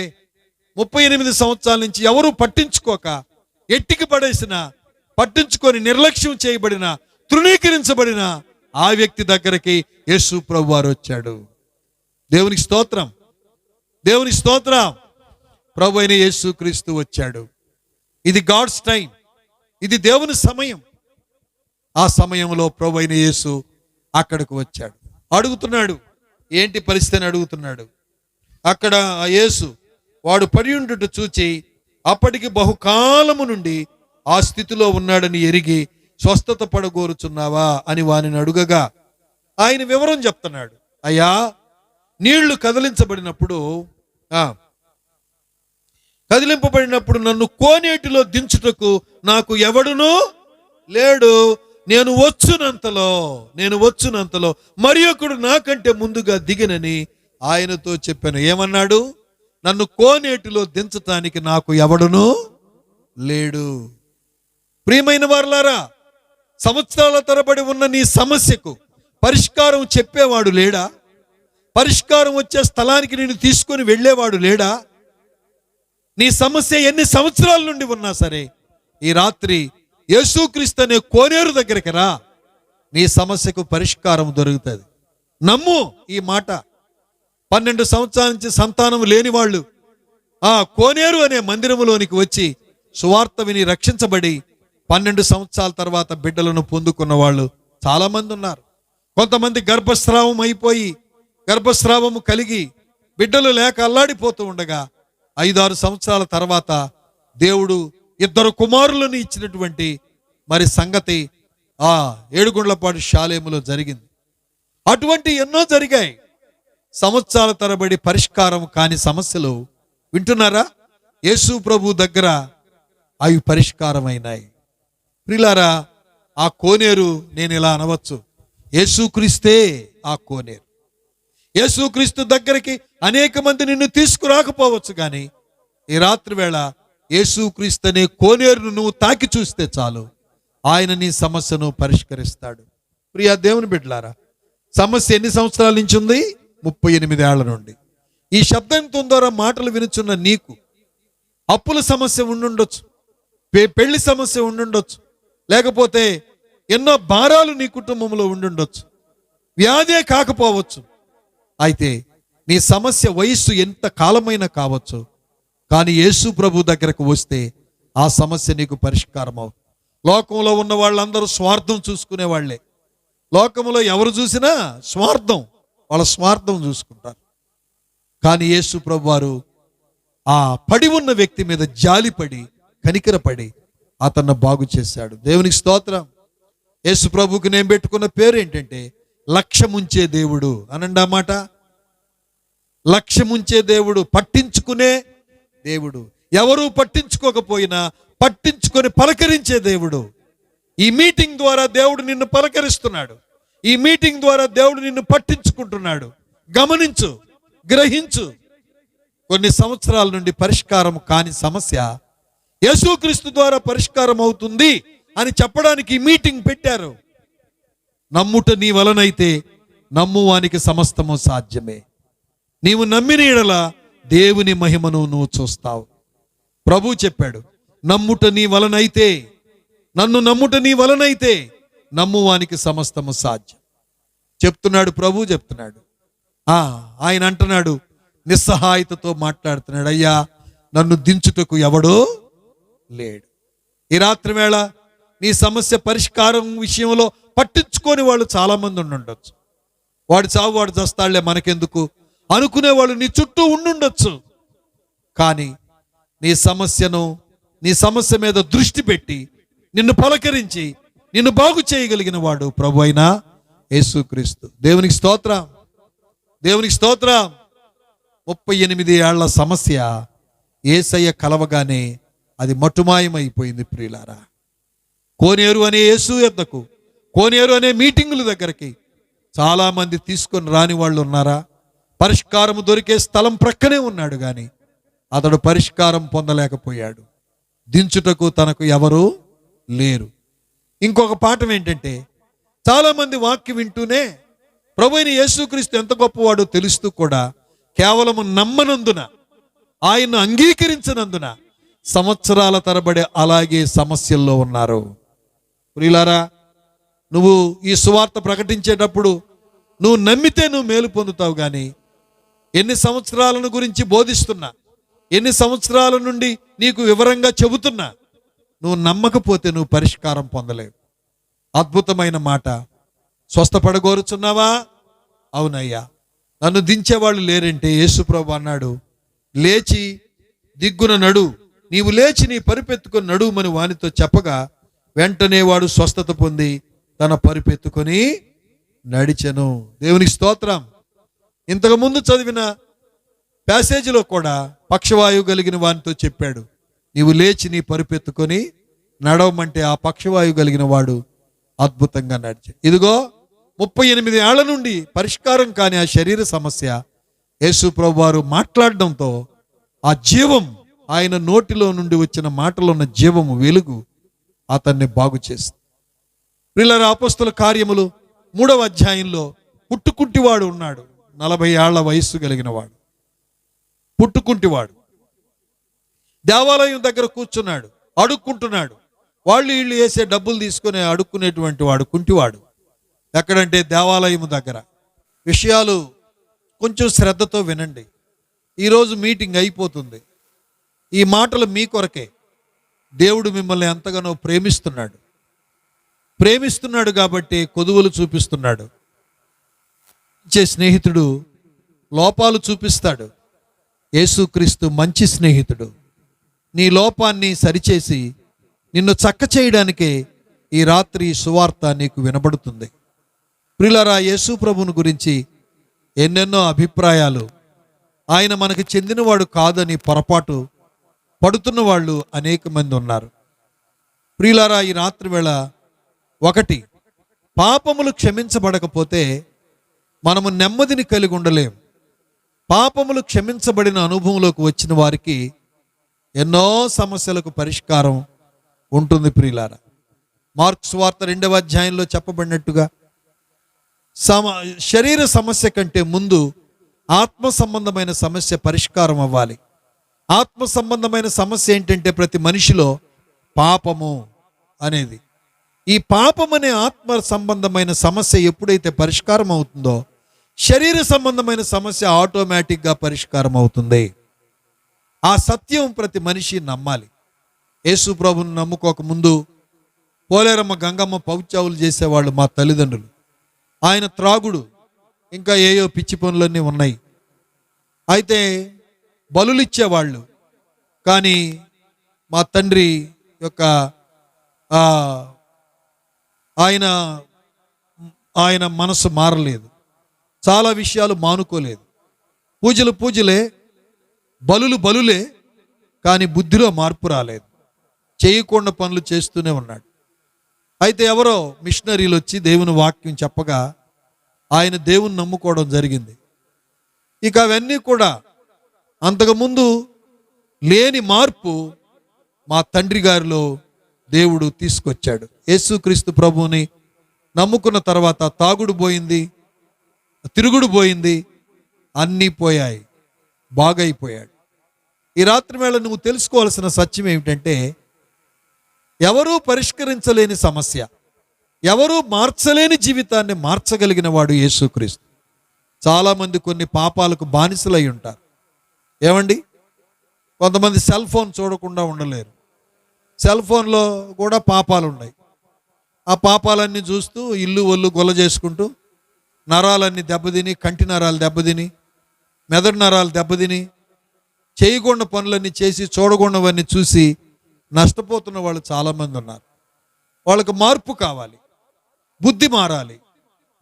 38 సంవత్సరాల నుంచి ఎవరు పట్టించుకోక ఎట్టికి పడేసిన, పట్టించుకొని నిర్లక్ష్యం చేయబడిన, తృణీకరించబడిన ఆ వ్యక్తి దగ్గరికి యేసు ప్రభు వారు వచ్చాడు. దేవునికి స్తోత్రం, దేవునికి స్తోత్రం. ప్రభు అయిన యేసు క్రీస్తు వచ్చాడు. ఇది గాడ్స్ టైం, ఇది దేవుని సమయం. ఆ సమయంలో ప్రభు అయిన యేసు అక్కడికి వచ్చాడు. అడుగుతున్నాడు, ఏంటి పరిస్థితి అని అడుగుతున్నాడు. అక్కడ ఆ యేసు వాడు పడి ఉండుట చూచి అప్పటికి బహుకాలము నుండి ఆ స్థితిలో ఉన్నాడని ఎరిగి, స్వస్థత పడగోరుచున్నావా అని వానిని అడుగగా ఆయన వివరం చెప్తున్నాడు. అయ్యా, నీళ్లు కదిలించబడినప్పుడు నన్ను కోనేటిలో దించుటకు నాకు ఎవడునూ లేడు. నేను వచ్చునంతలో మరి ఒకడు నాకంటే ముందుగా దిగినని ఆయనతో చెప్పాను. ఏమన్నాడు? నన్ను కోనేటిలో దించటానికి నాకు ఎవడునూ లేడు. ప్రియమైన వారలారా, సంవత్సరాల తరబడి ఉన్న నీ సమస్యకు పరిష్కారం చెప్పేవాడు లేడా? పరిష్కారం వచ్చే స్థలానికి నేను తీసుకొని వెళ్ళేవాడు లేడా? నీ సమస్య ఎన్ని సంవత్సరాల నుండి ఉన్నా సరే, ఈ రాత్రి యేసుక్రీస్తు అనే కోనేరు దగ్గరికి రా, నీ సమస్యకు పరిష్కారం దొరుకుతుంది. నమ్ము ఈ మాట. 12 సంవత్సరాల నుంచి సంతానం లేని వాళ్ళు ఆ కోనేరు అనే మందిరములోనికి వచ్చి సువార్త విని రక్షించబడి 12 సంవత్సరాల తర్వాత బిడ్డలను పొందుకున్న వాళ్ళు చాలా మంది ఉన్నారు. కొంతమంది గర్భస్రావం అయిపోయి, గర్భస్రావము కలిగి బిడ్డలు లేక అల్లాడిపోతూ ఉండగా 5-6 సంవత్సరాల తర్వాత దేవుడు 2 కుమారులను ఇచ్చినటువంటి మరి సంగతి ఆ ఏడుగుండ్లపాడు షాలేములో జరిగింది. అటువంటి ఎన్నో జరిగాయి. సంవత్సరాల తరబడి పరిష్కారం కాని సమస్యలు, వింటున్నారా, యేసు ప్రభు దగ్గర అవి పరిష్కారమైనాయి. ప్రియులారా, ఆ కోనేరు నేను ఇలా అనవచ్చు, యేసుక్రీస్తే ఆ కోనేరు. యేసుక్రీస్తు దగ్గరికి అనేక మంది నిన్ను తీసుకురాకపోవచ్చు, కానీ ఈ రాత్రి వేళ యేసుక్రీస్తు అనే కోనేరును నువ్వు తాకి చూస్తే చాలు, ఆయన నీ సమస్యను పరిష్కరిస్తాడు. ప్రియా దేవుని బిడ్డలారా, సమస్య ఎన్ని సంవత్సరాల నుంచి ఉంది? 38 ఏళ్ల నుండి. ఈ శబ్దంతో ద్వారా మాటలు వినుచున్న నీకు అప్పుల సమస్య ఉండుండొచ్చు, పెళ్లి సమస్య ఉండుండొచ్చు, లేకపోతే ఎన్నో భారాలు నీ కుటుంబంలో ఉండుండొచ్చు, వ్యాధే కాకపోవచ్చు. అయితే నీ సమస్య వయస్సు ఎంత కాలమైనా కావచ్చు, కానీ యేసు ప్రభు దగ్గరకు వస్తే ఆ సమస్య నీకు పరిష్కారం అవుతుంది. లోకంలో ఉన్న వాళ్ళందరూ స్వార్థం చూసుకునే వాళ్ళే. లోకంలో ఎవరు చూసినా స్వార్థం, వాళ్ళ స్వార్థం చూసుకుంటారు. కానీ యేసు ప్రభు వారు ఆ పడి ఉన్న వ్యక్తి మీద జాలిపడి కనికరపడి అతన్ని బాగు చేశాడు. దేవునికి స్తోత్రం. యేసు ప్రభువుకి నేను పెట్టుకున్న పేరు ఏంటంటే లక్ష్యముంచే దేవుడు అనండి. ఆ మాట లక్ష్యముంచే దేవుడు, పట్టించుకునే దేవుడు. ఎవరూ పట్టించుకోకపోయినా పట్టించుకొని పలకరించే దేవుడు. ఈ మీటింగ్ ద్వారా దేవుడు నిన్ను పలకరిస్తున్నాడు. ఈ మీటింగ్ ద్వారా దేవుడు నిన్ను పట్టించుకుంటున్నాడు. గమనించు, గ్రహించు. కొన్ని సంవత్సరాల నుండి పరిష్కారం కాని సమస్య యేసుక్రీస్తు ద్వారా పరిష్కారం అవుతుంది అని చెప్పడానికి ఈ మీటింగ్ పెట్టారు. నమ్ముట నీ వలనైతే నమ్మువానికి సమస్తము సాధ్యమే. నీవు నమ్మిన యెడల దేవుని మహిమను నువ్వు చూస్తావు. ప్రభు చెప్పాడు, నమ్ముట నీ వలనైతే, నన్ను నమ్ముట నీ వలనైతే నమ్మువానికి సమస్తము సాధ్యం చెప్తున్నాడు. ప్రభు చెప్తున్నాడు. ఆయన అంటున్నాడు, నిస్సహాయతతో మాట్లాడుతున్నాడు, అయ్యా నన్ను దించుటకు ఎవడో లేడు. ఈ రాత్రి వేళ నీ సమస్య పరిష్కారం విషయంలో పట్టించుకొని వాళ్ళు చాలా మంది ఉండుండొచ్చు. వాడు చావు వాడు చస్తాళ్లే మనకెందుకు అనుకునే వాళ్ళు నీ చుట్టూ ఉండుండొచ్చు. కానీ నీ సమస్య మీద దృష్టి పెట్టి నిన్ను పలకరించి నిన్ను బాగు చేయగలిగిన వాడు ప్రభు అయిన యేసుక్రీస్తు. దేవునికి స్తోత్రం, దేవునికి స్తోత్రం. 38 ఏళ్ల సమస్య యేసయ్య కలవగానే అది మటుమాయమైపోయింది. ప్రియులారా, కోనేరు అనే యేసు యొద్దకు, కోనేరు అనే మీటింగుల దగ్గరికి చాలా మంది తీసుకొని రాని వాళ్ళు ఉన్నారా? పరిష్కారం దొరికే స్థలం ప్రక్కనే ఉన్నాడు కానీ అతడు పరిష్కారం పొందలేకపోయాడు. దించుటకు తనకు ఎవరు లేరు. ఇంకొక పాఠం ఏంటంటే, చాలా మంది వాక్యం వింటూనే ప్రభువైన యేసుక్రీస్తు ఎంత గొప్పవాడో తెలుస్తూ కూడా కేవలం నమ్మనందున, ఆయన్ను అంగీకరించనందున సంవత్సరాల తరబడి అలాగే సమస్యల్లో ఉన్నారు. ప్రియులారా, నువ్వు ఈ సువార్త ప్రకటించేటప్పుడు నువ్వు నమ్మితే నువ్వు మేలు పొందుతావు. కానీ ఎన్ని సంవత్సరాలను గురించి బోధిస్తున్నా, ఎన్ని సంవత్సరాల నుండి నీకు వివరంగా చెబుతున్నా, నువ్వు నమ్మకపోతే నువ్వు పరిష్కారం పొందలేవు. అద్భుతమైన మాట. స్వస్థపడగోరుచున్నావా? అవునయ్యా. నన్ను దించేవాళ్ళు లేరంటే యేసుప్రభు అన్నాడు, లేచి దిగ్గున నడు, నీవు లేచి నీ పరిపెత్తుకొని నడుమని వానితో చెప్పగా వెంటనే వాడు స్వస్థత పొంది తన పరిపెత్తుకొని నడిచెను. దేవునికి స్తోత్రం. ఇంతకుముందు చదివిన ప్యాసేజీలో కూడా పక్షవాయువు కలిగిన వానితో చెప్పాడు, నీవు లేచి నీ పరిపెత్తుకొని నడవమంటే ఆ పక్షవాయువు కలిగిన వాడు అద్భుతంగా నడిచాడు. ఇదిగో 38 ఏళ్ల నుండి పరిష్కారం కాని ఆ శరీర సమస్య యేసు ప్రభు వారు మాట్లాడడంతో ఆ జీవం, ఆయన నోటిలో నుండి వచ్చిన మాటలో ఉన్న జీవము, వెలుగు అతన్ని బాగు చేస్తుంది. ప్రియులారా, అపోస్తల కార్యములు 3వ అధ్యాయంలో పుట్టుకుంటివాడు ఉన్నాడు. 40 ఏళ్ల వయస్సు కలిగిన వాడు, పుట్టుకుంటివాడు దేవాలయం దగ్గర కూర్చున్నాడు, అడుక్కుంటున్నాడు. వాళ్ళు వీళ్ళు వేసే డబ్బులు తీసుకుని అడుక్కునేటువంటి వాడు కుంటివాడు. ఎక్కడంటే దేవాలయం దగ్గర. విషయాలు కొంచెం శ్రద్ధతో వినండి. ఈరోజు మీటింగ్ అయిపోతుంది. ఈ మాటలు మీ కొరకే. దేవుడు మిమ్మల్ని ఎంతగానో ప్రేమిస్తున్నాడు కాబట్టి కొదువులు చూపిస్తున్నాడు. ఇచ్చే స్నేహితుడు లోపాలు చూపిస్తాడు. యేసుక్రీస్తు మంచి స్నేహితుడు. నీ లోపాన్ని సరిచేసి నిన్ను చక్క చేయడానికే ఈ రాత్రి సువార్త నీకు వినబడుతుంది. ప్రియులారా, యేసు ప్రభువుని గురించి ఎన్నెన్నో అభిప్రాయాలు, ఆయన మనకు చెందినవాడు కాదని పొరపాటు పడుతున్న వాళ్ళు అనేక మంది ఉన్నారు. ప్రియులారా, ఈ రాత్రి వేళ ఒకటి, పాపములు క్షమించబడకపోతే మనము నెమ్మదిని కలిగి ఉండలేం. పాపములు క్షమించబడిన అనుభవంలోకి వచ్చిన వారికి ఎన్నో సమస్యలకు పరిష్కారం ఉంటుంది. ప్రియులారా, మార్కు సువార్త 2వ అధ్యాయంలో చెప్పబడినట్టుగా శరీర సమస్య కంటే ముందు ఆత్మ సంబంధమైన సమస్య పరిష్కారం అవ్వాలి. ఆత్మ సంబంధమైన సమస్య ఏంటంటే ప్రతి మనిషిలో పాపము అనేది. ఈ పాపం అనే ఆత్మ సంబంధమైన సమస్య ఎప్పుడైతే పరిష్కారం అవుతుందో శరీర సంబంధమైన సమస్య ఆటోమేటిక్గా పరిష్కారం అవుతుంది. ఆ సత్యం ప్రతి మనిషి నమ్మాలి. యేసు ప్రభువుని నమ్ముకోక ముందు పోలేరమ్మ గంగమ్మ పౌచావులు చేసేవాళ్ళు మా తల్లిదండ్రులు. ఆయన త్రాగుడు, ఇంకా ఏయో పిచ్చి పనులన్నీ ఉన్నాయి. అయితే బలులిచ్చేవాళ్ళు, కానీ మా తండ్రి యొక్క ఆయన మనసు మారలేదు, చాలా విషయాలు మానుకోలేదు. పూజలు పూజలే, బలులు బలులే, కానీ బుద్ధిలో మార్పు రాలేదు. చేయకుండా పనులు చేస్తూనే ఉన్నాడు. అయితే ఎవరో మిషనరీలు వచ్చి దేవుని వాక్యం చెప్పగా ఆయన దేవుని నమ్ముకోవడం జరిగింది. ఇక అవన్నీ కూడా అంతకుముందు లేని మార్పు మా తండ్రి గారిలో దేవుడు తీసుకొచ్చాడు. యేసుక్రీస్తు ప్రభువుని నమ్ముకున్న తర్వాత తాగుడు పోయింది, తిరుగుడు పోయింది, అన్నీ పోయాయి, బాగైపోయాడు. ఈ రాత్రి వేళ నువ్వు తెలుసుకోవాల్సిన సత్యం ఏమిటంటే, ఎవరూ పరిష్కరించలేని సమస్య, ఎవరూ మార్చలేని జీవితాన్ని మార్చగలిగిన వాడు యేసుక్రీస్తు. చాలామంది కొన్ని పాపాలకు బానిసలై ఉంటారు. ఏమండి, కొంతమంది సెల్ ఫోన్ చూడకుండా ఉండలేరు. సెల్ ఫోన్లో కూడా పాపాలు ఉన్నాయి. ఆ పాపాలన్నీ చూస్తూ ఇల్లు ఒళ్ళు గొల్ల చేసుకుంటూ నరాలన్నీ దెబ్బతిని, కంటి నరాలు దెబ్బతిని, మెదడు నరాలు దెబ్బతిని, చేయకుండా పనులన్నీ చేసి చూడకుండావన్నీ చూసి నష్టపోతున్న వాళ్ళు చాలామంది ఉన్నారు. వాళ్ళకు మార్పు కావాలి, బుద్ధి మారాలి.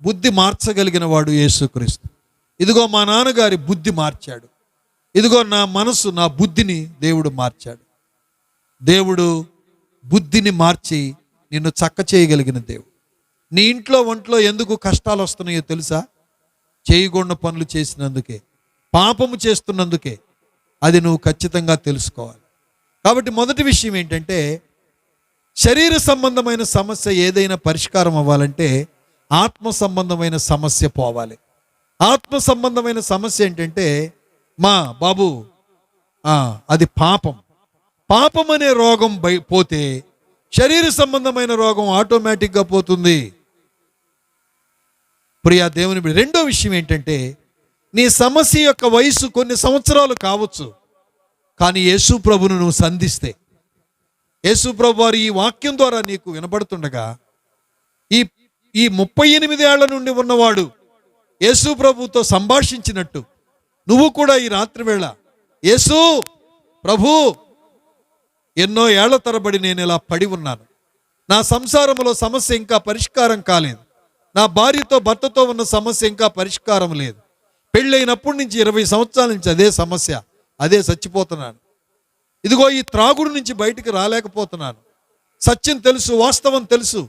బుద్ధి మార్చగలిగిన వాడు యేసుక్రీస్తు. ఇదిగో మా నాన్నగారి బుద్ధి మార్చాడు. ఇదిగో నా మనసు, నా బుద్ధిని దేవుడు మార్చాడు. దేవుడు బుద్ధిని మార్చి నిన్ను చక్క చేయగలిగిన దేవుడు. నీ ఇంట్లో ఒంట్లో ఎందుకు కష్టాలు వస్తున్నాయో తెలుసా? చేయకుండా పనులు చేసినందుకే, పాపము చేస్తున్నందుకే. అది నువ్వు ఖచ్చితంగా తెలుసుకోవాలి. కాబట్టి మొదటి విషయం ఏంటంటే, శరీర సంబంధమైన సమస్య ఏదైనా పరిష్కారం అవ్వాలంటే ఆత్మ సంబంధమైన సమస్య పోవాలి. ఆత్మ సంబంధమైన సమస్య ఏంటంటే, మా బాబు అది పాపం. పాపం అనే రోగం పోతే శరీర సంబంధమైన రోగం ఆటోమేటిక్గా పోతుంది. ప్రియా దేవుని బిడ్డ, రెండో విషయం ఏంటంటే, నీ సమస్య యొక్క వయసు కొన్ని సంవత్సరాలు కావచ్చు, కానీ యేసు ప్రభును నువ్వు సంధిస్తే, యేసు ప్రభు వారు ఈ వాక్యం ద్వారా నీకు వినబడుతుండగా, ఈ 38 ఏళ్ల నుండి ఉన్నవాడు యేసు ప్రభుతో సంభాషించినట్టు నువ్వు కూడా ఈ రాత్రి వేళ, యేసు ప్రభు, ఎన్నో ఏళ్ల తరబడి నేను ఇలా పడి ఉన్నాను, నా సంసారంలో సమస్య ఇంకా పరిష్కారం కాలేదు, నా భార్యతో భర్తతో ఉన్న సమస్య ఇంకా పరిష్కారం లేదు, పెళ్ళైనప్పటి నుంచి 20 సంవత్సరాల నుంచి అదే సమస్య, అదే చచ్చిపోతున్నాను, ఇదిగో ఈ త్రాగుడు నుంచి బయటికి రాలేకపోతున్నాను, సత్యం తెలుసు, వాస్తవం తెలుసు,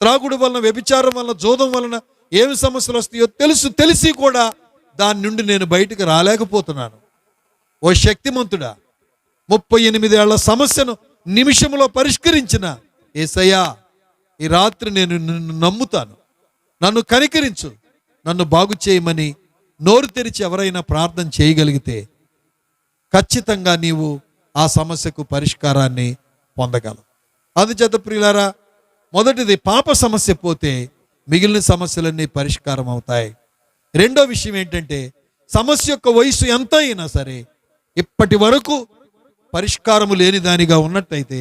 త్రాగుడు వలన, వ్యభిచారం వలన, జోదం వలన ఏమి సమస్యలు వస్తాయో తెలుసు, తెలిసి కూడా దాని నుండి నేను బయటికి రాలేకపోతున్నాను. ఓ శక్తిమంతుడా, 38 ఏళ్ల సమస్యను నిమిషంలో పరిష్కరించిన యేసయ్యా, ఈ రాత్రి నేను నిన్ను నమ్ముతాను, నన్ను కనికరించు, నన్ను బాగు చేయమని నోరు తెరిచి ఎవరైనా ప్రార్థన చేయగలిగితే ఖచ్చితంగా నీవు ఆ సమస్యకు పరిష్కారాన్ని పొందగలవు. అందుచేత ప్రియులారా, మొదటిది పాప సమస్య పోతే మిగిలిన సమస్యలన్నీ పరిష్కారం అవుతాయి. రెండో విషయం ఏంటంటే, సమస్య యొక్క వయసు ఎంత అయినా సరే ఇప్పటి వరకు పరిష్కారము లేని దానిగా ఉన్నట్టయితే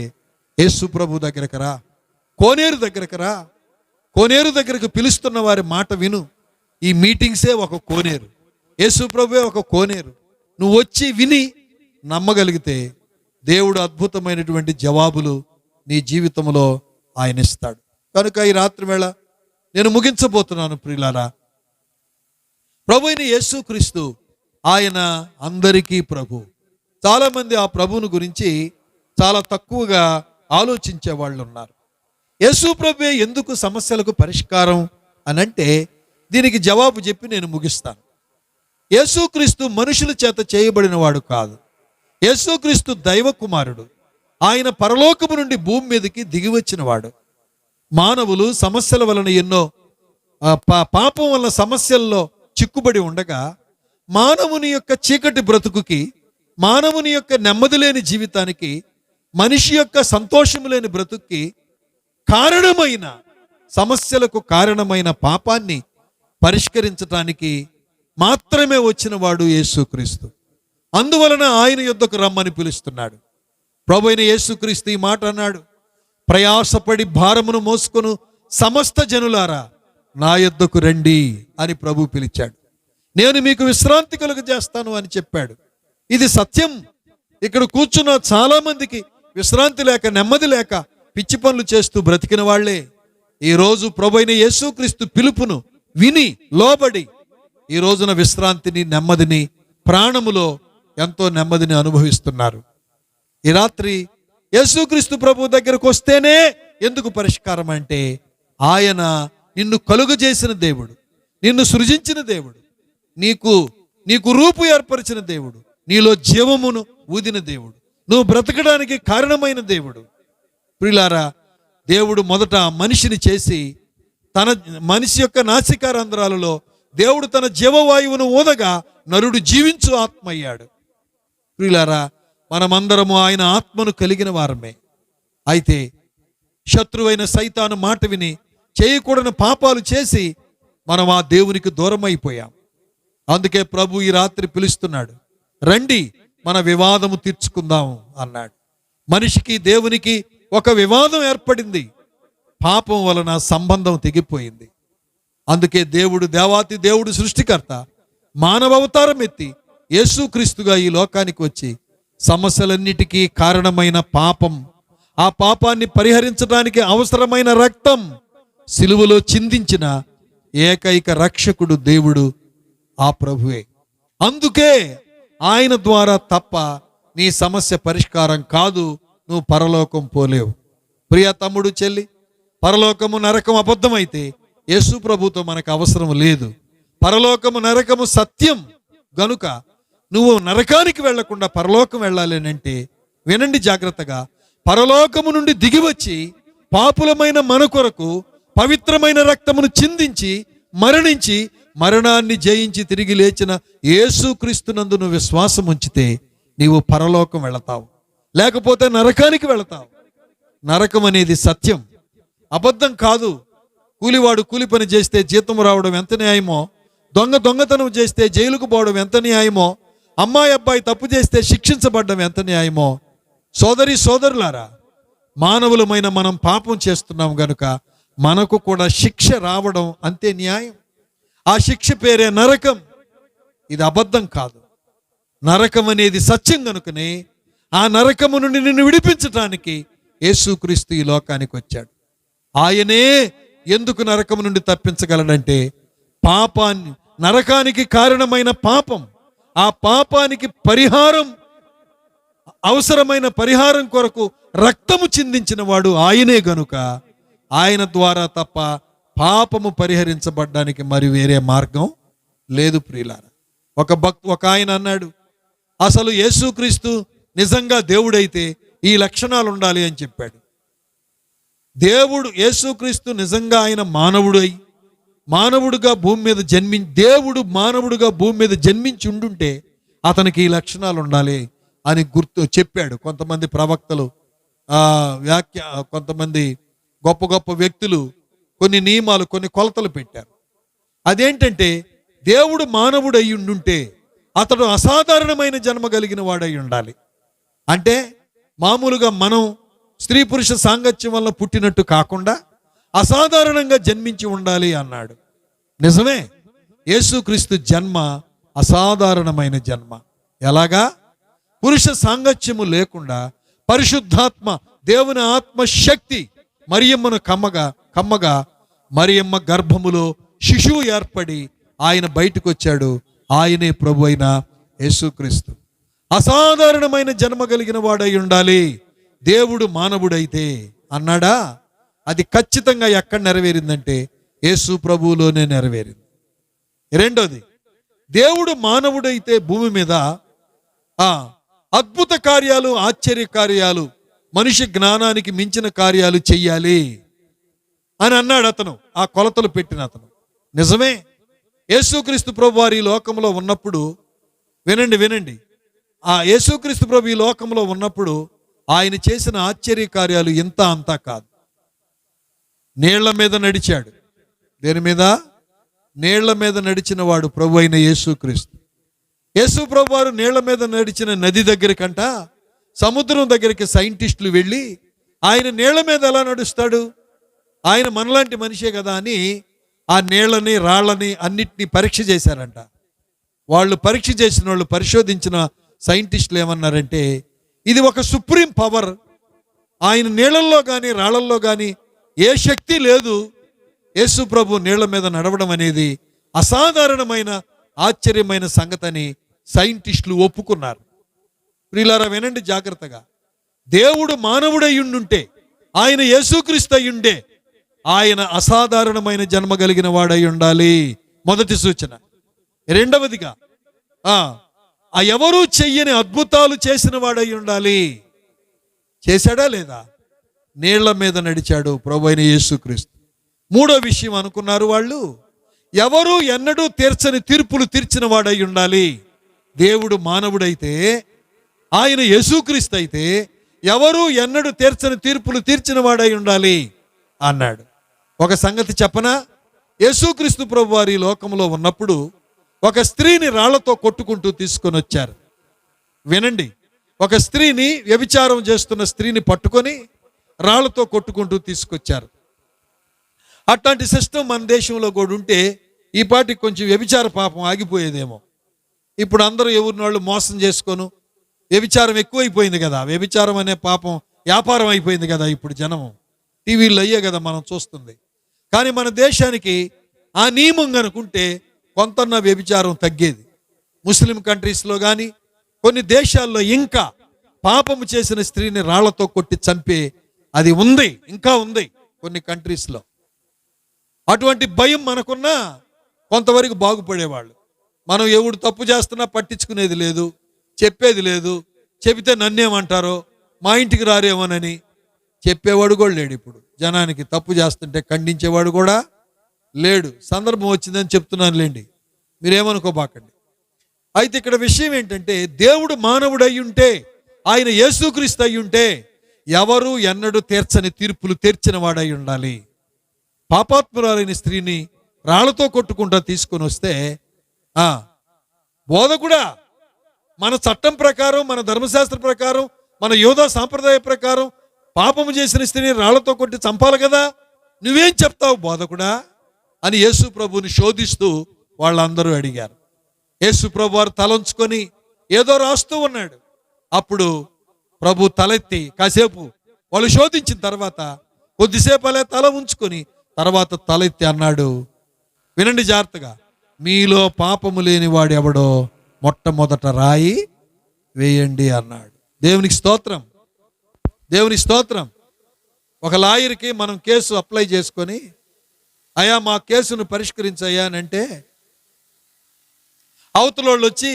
యేసు ప్రభు దగ్గరకు రా, కోనేరు దగ్గరకు రా. కోనేరు దగ్గరకు పిలుస్తున్న వారి మాట విను. ఈ మీటింగ్సే ఒక కోనేరు, యేసు ప్రభువే ఒక కోనేరు. నువ్వు వచ్చి విని నమ్మగలిగితే దేవుడు అద్భుతమైనటువంటి జవాబులు నీ జీవితంలో ఆయన ఇస్తాడు. కనుక ఈ రాత్రి వేళ నేను ముగించబోతున్నాను ప్రియులారా. ప్రభు అయిన యేసుక్రీస్తు ఆయన అందరికీ ప్రభు. చాలామంది ఆ ప్రభువుని గురించి చాలా తక్కువగా ఆలోచించే వాళ్ళు ఉన్నారు. యేసు ప్రభువే ఎందుకు సమస్యలకు పరిష్కారం అనంటే, దీనికి జవాబు చెప్పి నేను ముగిస్తాను. యేసుక్రీస్తు మనుషుల చేత చేయబడిన వాడు కాదు. యేసుక్రీస్తు దైవ కుమారుడు. ఆయన పరలోకము నుండి భూమి మీదకి దిగి వచ్చిన వాడు. మానవులు సమస్యల వలన ఎన్నో పాపం వలన సమస్యల్లో చిక్కుబడి ఉండగా, మానవుని యొక్క చీకటి బ్రతుకుకి, మానవుని యొక్క నెమ్మది లేని జీవితానికి, మనిషి యొక్క సంతోషం లేని బ్రతుక్కి కారణమైన, సమస్యలకు కారణమైన పాపాన్ని పరిష్కరించటానికి మాత్రమే వచ్చిన వాడు యేసుక్రీస్తు. అందువలన ఆయన యొద్దకు రమ్మని పిలుస్తున్నాడు. ప్రభు అయిన యేసుక్రీస్తు ఈ మాట అన్నాడు, ప్రయాసపడి భారమును మోసుకొను సమస్త జనులారా నా యొద్దకు రండి అని ప్రభు పిలిచాడు. నేను మీకు విశ్రాంతి కలుగజేస్తాను అని చెప్పాడు. ఇది సత్యం. ఇక్కడ కూర్చున్న చాలా మందికి విశ్రాంతి లేక, నెమ్మది లేక, పిచ్చి పనులు చేస్తూ బ్రతికిన వాళ్లే ఈరోజు ప్రభువైన యేసుక్రీస్తు పిలుపును విని లోబడి ఈ రోజున విశ్రాంతిని, నెమ్మదిని, ప్రాణములో ఎంతో నెమ్మదిని అనుభవిస్తున్నారు. ఈ రాత్రి యేసుక్రీస్తు ప్రభు దగ్గరకు వస్తేనే ఎందుకు పరిష్కారం అంటే, ఆయన నిన్ను కలుగజేసిన దేవుడు, నిన్ను సృజించిన దేవుడు, నీకు రూపు ఏర్పరిచిన దేవుడు, నీలో జీవమును ఊదిన దేవుడు, నువ్వు బ్రతకడానికి కారణమైన దేవుడు. ప్రియులారా, దేవుడు మొదట మనిషిని చేసి మనిషి యొక్క నాసికారంధ్రాలలో దేవుడు తన జీవవాయువును ఊదగా నరుడు జీవించు ఆత్మ అయ్యాడు. ప్రియులారా, మనమందరము ఆయన ఆత్మను కలిగిన వారమే. అయితే శత్రువైన సైతాను మాట విని చేయకూడని పాపాలు చేసి మనం ఆ దేవునికి దూరం అయిపోయాం. అందుకే ప్రభు ఈ రాత్రి పిలుస్తున్నాడు, రండి మన వివాదము తీర్చుకుందాం అన్నాడు. మనిషికి దేవునికి ఒక వివాదం ఏర్పడింది. పాపం వలన సంబంధం తెగిపోయింది. అందుకే దేవాతి దేవుడు సృష్టికర్త మానవ అవతారం ఎత్తి యేసుక్రీస్తుగా ఈ లోకానికి వచ్చి సమస్యలన్నిటికీ కారణమైన పాపం, ఆ పాపాన్ని పరిహరించడానికి అవసరమైన రక్తం సిలువలో చిందించిన ఏకైక రక్షకుడు దేవుడు ఆ ప్రభువే. అందుకే ఆయన ద్వారా తప్ప నీ సమస్య పరిష్కారం కాదు, నువ్వు పరలోకం పోలేవు. ప్రియ తమ్ముడు, చెల్లి, పరలోకము నరకం అబద్ధమైతే యేసు ప్రభుతో మనకు అవసరం లేదు. పరలోకము నరకము సత్యం గనుక నువ్వు నరకానికి వెళ్లకుండా పరలోకం వెళ్ళాలి అంటే వినండి జాగ్రత్తగా, పరలోకము నుండి దిగివచ్చి పాపులమైన మన కొరకు పవిత్రమైన రక్తమును చిందించి మరణించి మరణాన్ని జయించి తిరిగి లేచిన యేసుక్రీస్తునందు నువ్వు విశ్వాసం ఉంచితే నీవు పరలోకం వెళతావు, లేకపోతే నరకానికి వెళతావు. నరకం అనేది సత్యం, అబద్ధం కాదు. కూలివాడు కూలి పని చేస్తే జీతం రావడం ఎంత న్యాయమో, దొంగతనం చేస్తే జైలుకు పోవడం ఎంత న్యాయమో, అమ్మాయి అబ్బాయి తప్పు చేస్తే శిక్షించబడ్డం ఎంత న్యాయమో, సోదరులారా, మానవులమైన మనం పాపం చేస్తున్నాం గనుక మనకు కూడా శిక్ష రావడం అంతే న్యాయం. ఆ శిక్ష పేరే నరకం. ఇది అబద్ధం కాదు. నరకం అనేది సత్యం గనుకనే ఆ నరకము నుండి నిన్ను విడిపించటానికి యేసుక్రీస్తు ఈ లోకానికి వచ్చాడు. ఆయనే ఎందుకు నరకము నుండి తప్పించగలడంటే, పాపాన్ని, నరకానికి కారణమైన పాపం, ఆ పాపానికి అవసరమైన పరిహారం కొరకు రక్తము చిందించిన వాడు ఆయనే గనుక ఆయన ద్వారా తప్ప పాపము పరిహరించబడ్డానికి మరి వేరే మార్గం లేదు. ప్రియులారా, ఒక ఆయన అన్నాడు, అసలు యేసుక్రీస్తు నిజంగా దేవుడైతే ఈ లక్షణాలు ఉండాలి అని చెప్పాడు. యేసుక్రీస్తు నిజంగా ఆయన మానవుడుగా భూమి మీద దేవుడు మానవుడుగా భూమి మీద జన్మించి ఉండుంటే అతనికి ఈ లక్షణాలు ఉండాలి అని చెప్పాడు. కొంతమంది ప్రవక్తలు, కొంతమంది గొప్ప గొప్ప వ్యక్తులు కొన్ని నియమాలు, కొన్ని కొలతలు పెట్టారు. అదేంటంటే, దేవుడు మానవుడు అయి ఉండుంటే అతడు అసాధారణమైన జన్మ కలిగిన వాడై ఉండాలి. అంటే మామూలుగా మనం స్త్రీ పురుష సాంగత్యం వల్ల పుట్టినట్టు కాకుండా అసాధారణంగా జన్మించి ఉండాలి అన్నాడు. నిజమే, యేసుక్రీస్తు జన్మ అసాధారణమైన జన్మ. ఎలాగా? పురుష సాంగత్యము లేకుండా పరిశుద్ధాత్మ, దేవుని ఆత్మశక్తి మరియమ్మను కమ్మగా మరియమ్మ గర్భములో శిశువు ఏర్పడి ఆయన బయటకు వచ్చాడు. ఆయనే ప్రభు అయిన యేసుక్రీస్తు. అసాధారణమైన జన్మ కలిగిన వాడై ఉండాలి దేవుడు మానవుడైతే అన్నాడా? అది ఖచ్చితంగా ఎక్కడ నెరవేరిందంటే యేసు ప్రభువులోనే నెరవేరింది. రెండోది, దేవుడు మానవుడైతే భూమి మీద అద్భుత కార్యాలు, ఆశ్చర్య కార్యాలు, మనిషి జ్ఞానానికి మించిన కార్యాలు చెయ్యాలి అని అన్నాడు అతను, ఆ కొలతలు పెట్టిన అతను. నిజమే, యేసుక్రీస్తు ప్రభు వారు ఈ లోకంలో ఉన్నప్పుడు, వినండి, ఆ యేసుక్రీస్తు ప్రభు ఈ లోకంలో ఉన్నప్పుడు ఆయన చేసిన ఆశ్చర్య కార్యాలు ఇంత అంతా కాదు. నీళ్ల మీద నడిచాడు. దేని మీద? నీళ్ల మీద నడిచిన వాడు ప్రభు అయిన యేసుక్రీస్తు. యేసు ప్రభు వారు నీళ్ల మీద నడిచిన నది దగ్గరికంట, సముద్రం దగ్గరికి సైంటిస్టులు వెళ్ళి ఆయన నీళ్ల మీద ఎలా నడుస్తాడు, ఆయన మనలాంటి మనిషే కదా అని ఆ నీళ్లని, రాళ్ళని అన్నిటినీ పరీక్ష చేశారంట. వాళ్ళు పరీక్ష చేసిన వాళ్ళు, పరిశోధించిన సైంటిస్టులు ఏమన్నారంటే, ఇది ఒక సుప్రీం పవర్. ఆయన నీళ్ళల్లో కానీ రాళ్ళల్లో కానీ ఏ శక్తి లేదు. యేసు ప్రభు నీళ్ల మీద నడవడం అనేది అసాధారణమైన ఆశ్చర్యమైన సంగతిని సైంటిస్టులు ఒప్పుకున్నారు. ప్రియులారా వినండి జాగ్రత్తగా. దేవుడు మానవుడై ఉండుంటే, ఆయన యేసుక్రీస్తు అయ్యుండే, ఆయన అసాధారణమైన జన్మ కలిగిన వాడై ఉండాలి. మొదటి సూచన. రెండవదిగా ఎవరూ చెయ్యని అద్భుతాలు చేసిన వాడై ఉండాలి. చేశాడా లేదా? నీళ్ల మీద నడిచాడు ప్రభువైన యేసుక్రీస్తు. మూడో విషయం అనుకున్నారు వాళ్ళు, ఎవరు ఎన్నడూ తీర్చని తీర్పులు తీర్చిన వాడై ఉండాలి. దేవుడు మానవుడైతే, ఆయన యేసుక్రీస్తు అయితే ఎవరు ఎన్నడూ తీర్చని తీర్పులు తీర్చిన వాడై ఉండాలి అన్నాడు. ఒక సంగతి చెప్పనా? యేసుక్రీస్తు ప్రభు వారి లోకంలో ఉన్నప్పుడు ఒక స్త్రీని రాళ్లతో కొట్టుకుంటూ తీసుకొని వచ్చారు. వినండి, ఒక స్త్రీని, వ్యభిచారం చేస్తున్న స్త్రీని పట్టుకొని రాళ్లతో కొట్టుకుంటూ తీసుకొచ్చారు. అట్లాంటి సిస్టమ్ మన దేశంలో కూడా ఉంటే ఈ పాటికి కొంచెం వ్యభిచార పాపం ఆగిపోయేదేమో. ఇప్పుడు అందరూ ఎవరిని వాళ్ళు మోసం చేసుకోను, వ్యభిచారం ఎక్కువైపోయింది కదా. వ్యభిచారం అనే పాపం వ్యాపారం అయిపోయింది కదా. ఇప్పుడు జనం టీవీల్లో అయ్యే కదా మనం చూస్తుంది. కానీ మన దేశానికి ఆ నియమం కనుకుంటే కొంతన్న వ్యభిచారం తగ్గేది. ముస్లిం కంట్రీస్లో కానీ కొన్ని దేశాల్లో ఇంకా పాపము చేసిన స్త్రీని రాళ్లతో కొట్టి చంపే అది ఉంది, ఇంకా ఉంది కొన్ని కంట్రీస్లో. అటువంటి భయం మనకున్నా కొంతవరకు బాగుపడేవాళ్ళు. మనం ఎవడు తప్పు చేస్తున్నా పట్టించుకునేది లేదు, చెప్పేది లేదు. చెబితే నన్నేమంటారో, మా ఇంటికి రారేమోనని చెప్పేవాడు కూడా లేడు. ఇప్పుడు జనానికి తప్పు చేస్తుంటే ఖండించేవాడు కూడా లేడు. సందర్భం వచ్చిందని చెప్తున్నాను లేండి, మీరేమనుకోబాకండి. అయితే ఇక్కడ విషయం ఏంటంటే, దేవుడు మానవుడు అయ్యుంటే, ఆయన యేసుక్రీస్తు అయ్యుంటే ఎవరు ఎన్నడూ తీర్చని తీర్పులు తీర్చిన వాడై ఉండాలి. పాపాత్మురాలైన స్త్రీని రాళ్లతో కొట్టుకుంటా తీసుకొని వస్తే, బోధకుడా, మన చట్టం ప్రకారం, మన ధర్మశాస్త్ర ప్రకారం, మన యోధా సాంప్రదాయ ప్రకారం పాపము చేసిన స్త్రీని రాళ్లతో కొట్టి చంపాలి కదా, నువ్వేం చెప్తావు బోధకుడా అని యేసు ప్రభుని శోధిస్తూ వాళ్ళందరూ అడిగారు. యేసు ప్రభు వారు తలంచుకొని ఏదో రాస్తూ ఉన్నాడు. అప్పుడు ప్రభు తలెత్తి కాసేపు వాళ్ళు శోధించిన తర్వాత కొద్దిసేపు అలా తల ఉంచుకొని తర్వాత తలెత్తి అన్నాడు, వినండి జాగ్రత్తగా, మీలో పాపము లేని వాడు ఎవడో మొట్టమొదట రాయి వేయండి అన్నాడు. దేవునికి స్తోత్రం, దేవునికి స్తోత్రం. ఒక లాయర్కి మనం కేసు అప్లై చేసుకొని, అయ్యా మా కేసును పరిష్కరించయ్యా అని అంటే, అవతలోళ్ళు వచ్చి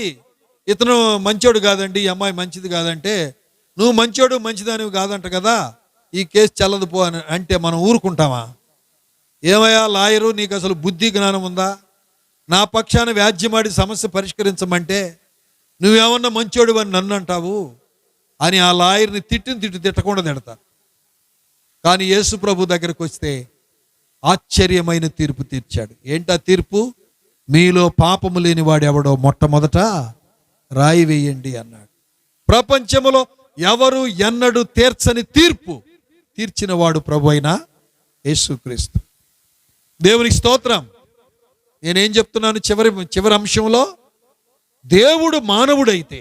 ఇతను మంచోడు కాదండి, ఈ అమ్మాయి మంచిది కాదంటే, నువ్వు మంచోడు మంచిదానివి కాదంట కదా, ఈ కేసు చెల్లదు పో అని అంటే మనం ఊరుకుంటామా? ఏమయ్యా లాయరు, నీకు అసలు బుద్ధి జ్ఞానం ఉందా? నా పక్షాన వ్యాజ్యమాడి సమస్య పరిష్కరించమంటే నువ్వేమన్నా మంచోడు అని నన్ను అంటావు అని ఆ లాయర్ని తిట్టకుండా తిడతారు. కానీ యేసు ప్రభు దగ్గరకు వస్తే ఆశ్చర్యమైన తీర్పు తీర్చాడు. ఏంటా తీర్పు? మీలో పాపము లేని వాడు ఎవడో మొట్టమొదట రాయి వేయండి అన్నాడు. ప్రపంచంలో ఎవరు ఎన్నడూ తీర్చని తీర్పు తీర్చిన వాడు ప్రభు అయిన యేసుక్రీస్తు. దేవునికి స్తోత్రం. నేనేం చెప్తున్నాను చివరి అంశంలో, దేవుడు మానవుడైతే,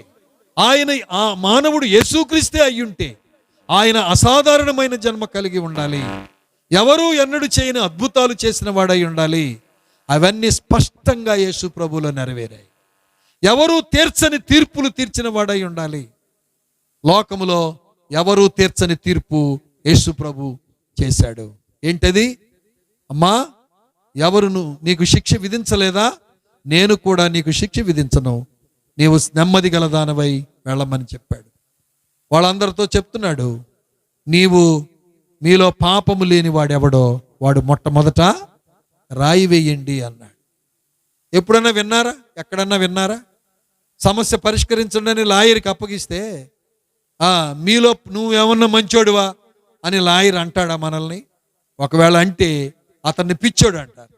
ఆయన ఆ మానవుడు యేసుక్రీస్తే అయ్యుంటే ఆయన అసాధారణమైన జన్మ కలిగి ఉండాలి. ఎవరు ఎన్నడూ చేయని అద్భుతాలు చేసిన వాడై ఉండాలి. అవన్నీ స్పష్టంగా యేసు ప్రభువులో నెరవేరాయి. ఎవరు తీర్చని తీర్పులు తీర్చిన వాడై ఉండాలి. లోకములో ఎవరు తీర్చని తీర్పు యేసు ప్రభు చేశాడు. ఏంటది? అమ్మా, ఎవరును నీకు శిక్ష విధించలేదా? నేను కూడా నీకు శిక్ష విధించను, నీవు నెమ్మది గలదానవై వెళ్ళమని చెప్పాడు. వాళ్ళందరితో చెప్తున్నాడు, మీలో పాపము లేని వాడెవడో వాడు మొట్టమొదట రాయి వేయండి అన్నాడు. ఎప్పుడన్నా విన్నారా? ఎక్కడన్నా విన్నారా? సమస్య పరిష్కరించండి అని లాయర్కి అప్పగిస్తే, మీలో నువ్వేమన్నా మంచోడువా అని లాయర్ అంటాడా మనల్ని? ఒకవేళ అంటే అతన్ని పిచ్చోడు అంటారు.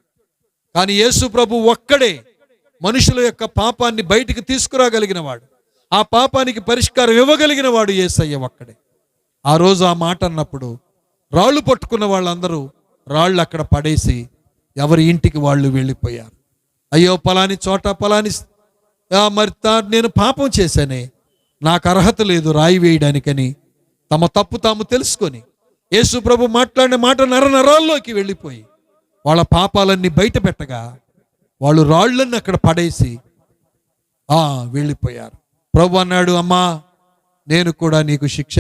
కానీ యేసు ప్రభు ఒక్కడే మనుషుల యొక్క పాపాన్ని బయటికి తీసుకురాగలిగిన వాడు, ఆ పాపానికి పరిష్కారం ఇవ్వగలిగిన వాడు యేసయ్య ఒక్కడే. ఆ రోజు ఆ మాట అన్నప్పుడు రాళ్ళు పట్టుకున్న వాళ్ళందరూ రాళ్ళు అక్కడ పడేసి ఎవరి ఇంటికి వాళ్ళు వెళ్ళిపోయారు. అయ్యో పలాని చోట పలాని మరి నేను పాపం చేశానే, నాకు అర్హత లేదు రాయి వేయడానికని తమ తప్పు తాము తెలుసుకొని యేసు ప్రభు మాట్లాడిన మాట నరాల్లోకి వెళ్ళిపోయి వాళ్ళ పాపాలన్నీ బయట పెట్టగా వాళ్ళు రాళ్ళన్నీ అక్కడ పడేసి వెళ్ళిపోయారు. ప్రభు అన్నాడు, అమ్మా నేను కూడా నీకు శిక్ష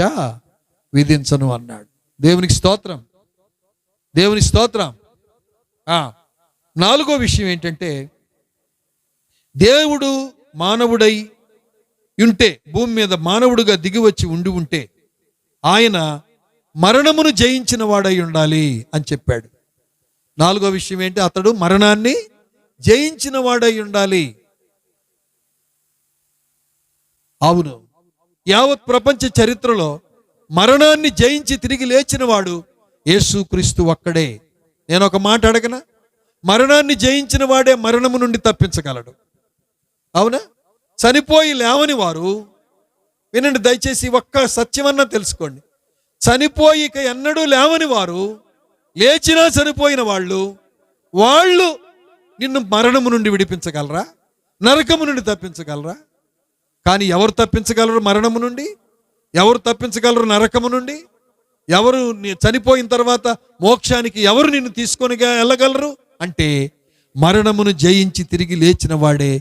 విధించను అన్నాడు. దేవునికి స్తోత్రం, దేవుని స్తోత్రం. నాలుగో విషయం ఏంటంటే, దేవుడు మానవుడై ఉంటే, భూమి మీద మానవుడుగా దిగి వచ్చి ఉంటే ఆయన మరణమును జయించిన వాడై ఉండాలి అని చెప్పాడు. నాలుగో విషయం ఏంటి? అతడు మరణాన్ని జయించిన వాడై ఉండాలి. అవును, యావత్ ప్రపంచ చరిత్రలో మరణాన్ని జయించి తిరిగి లేచిన వాడు యేసుక్రీస్తు ఒక్కడే. నేను ఒక మాట అడగనా? మరణాన్ని జయించిన వాడే మరణము నుండి తప్పించగలడు. అవునా? చనిపోయి లేవని వారు, వినండి దయచేసి, ఒక్క సత్యమన్నా తెలుసుకోండి. చనిపోయి ఇక ఎన్నడూ లేవని వారు, లేచినా చనిపోయిన వాళ్ళు నిన్ను మరణము నుండి విడిపించగలరా? నరకము నుండి తప్పించగలరా? కానీ ఎవరు తప్పించగలరు మరణము నుండి? ఎవరు తప్పించగలరు నరకము నుండి? ఎవరు చనిపోయిన తర్వాత మోక్షానికి ఎవరు నిన్ను తీసుకొని వెళ్ళగలరు అంటే, మరణమును జయించి తిరిగి లేచిన వాడే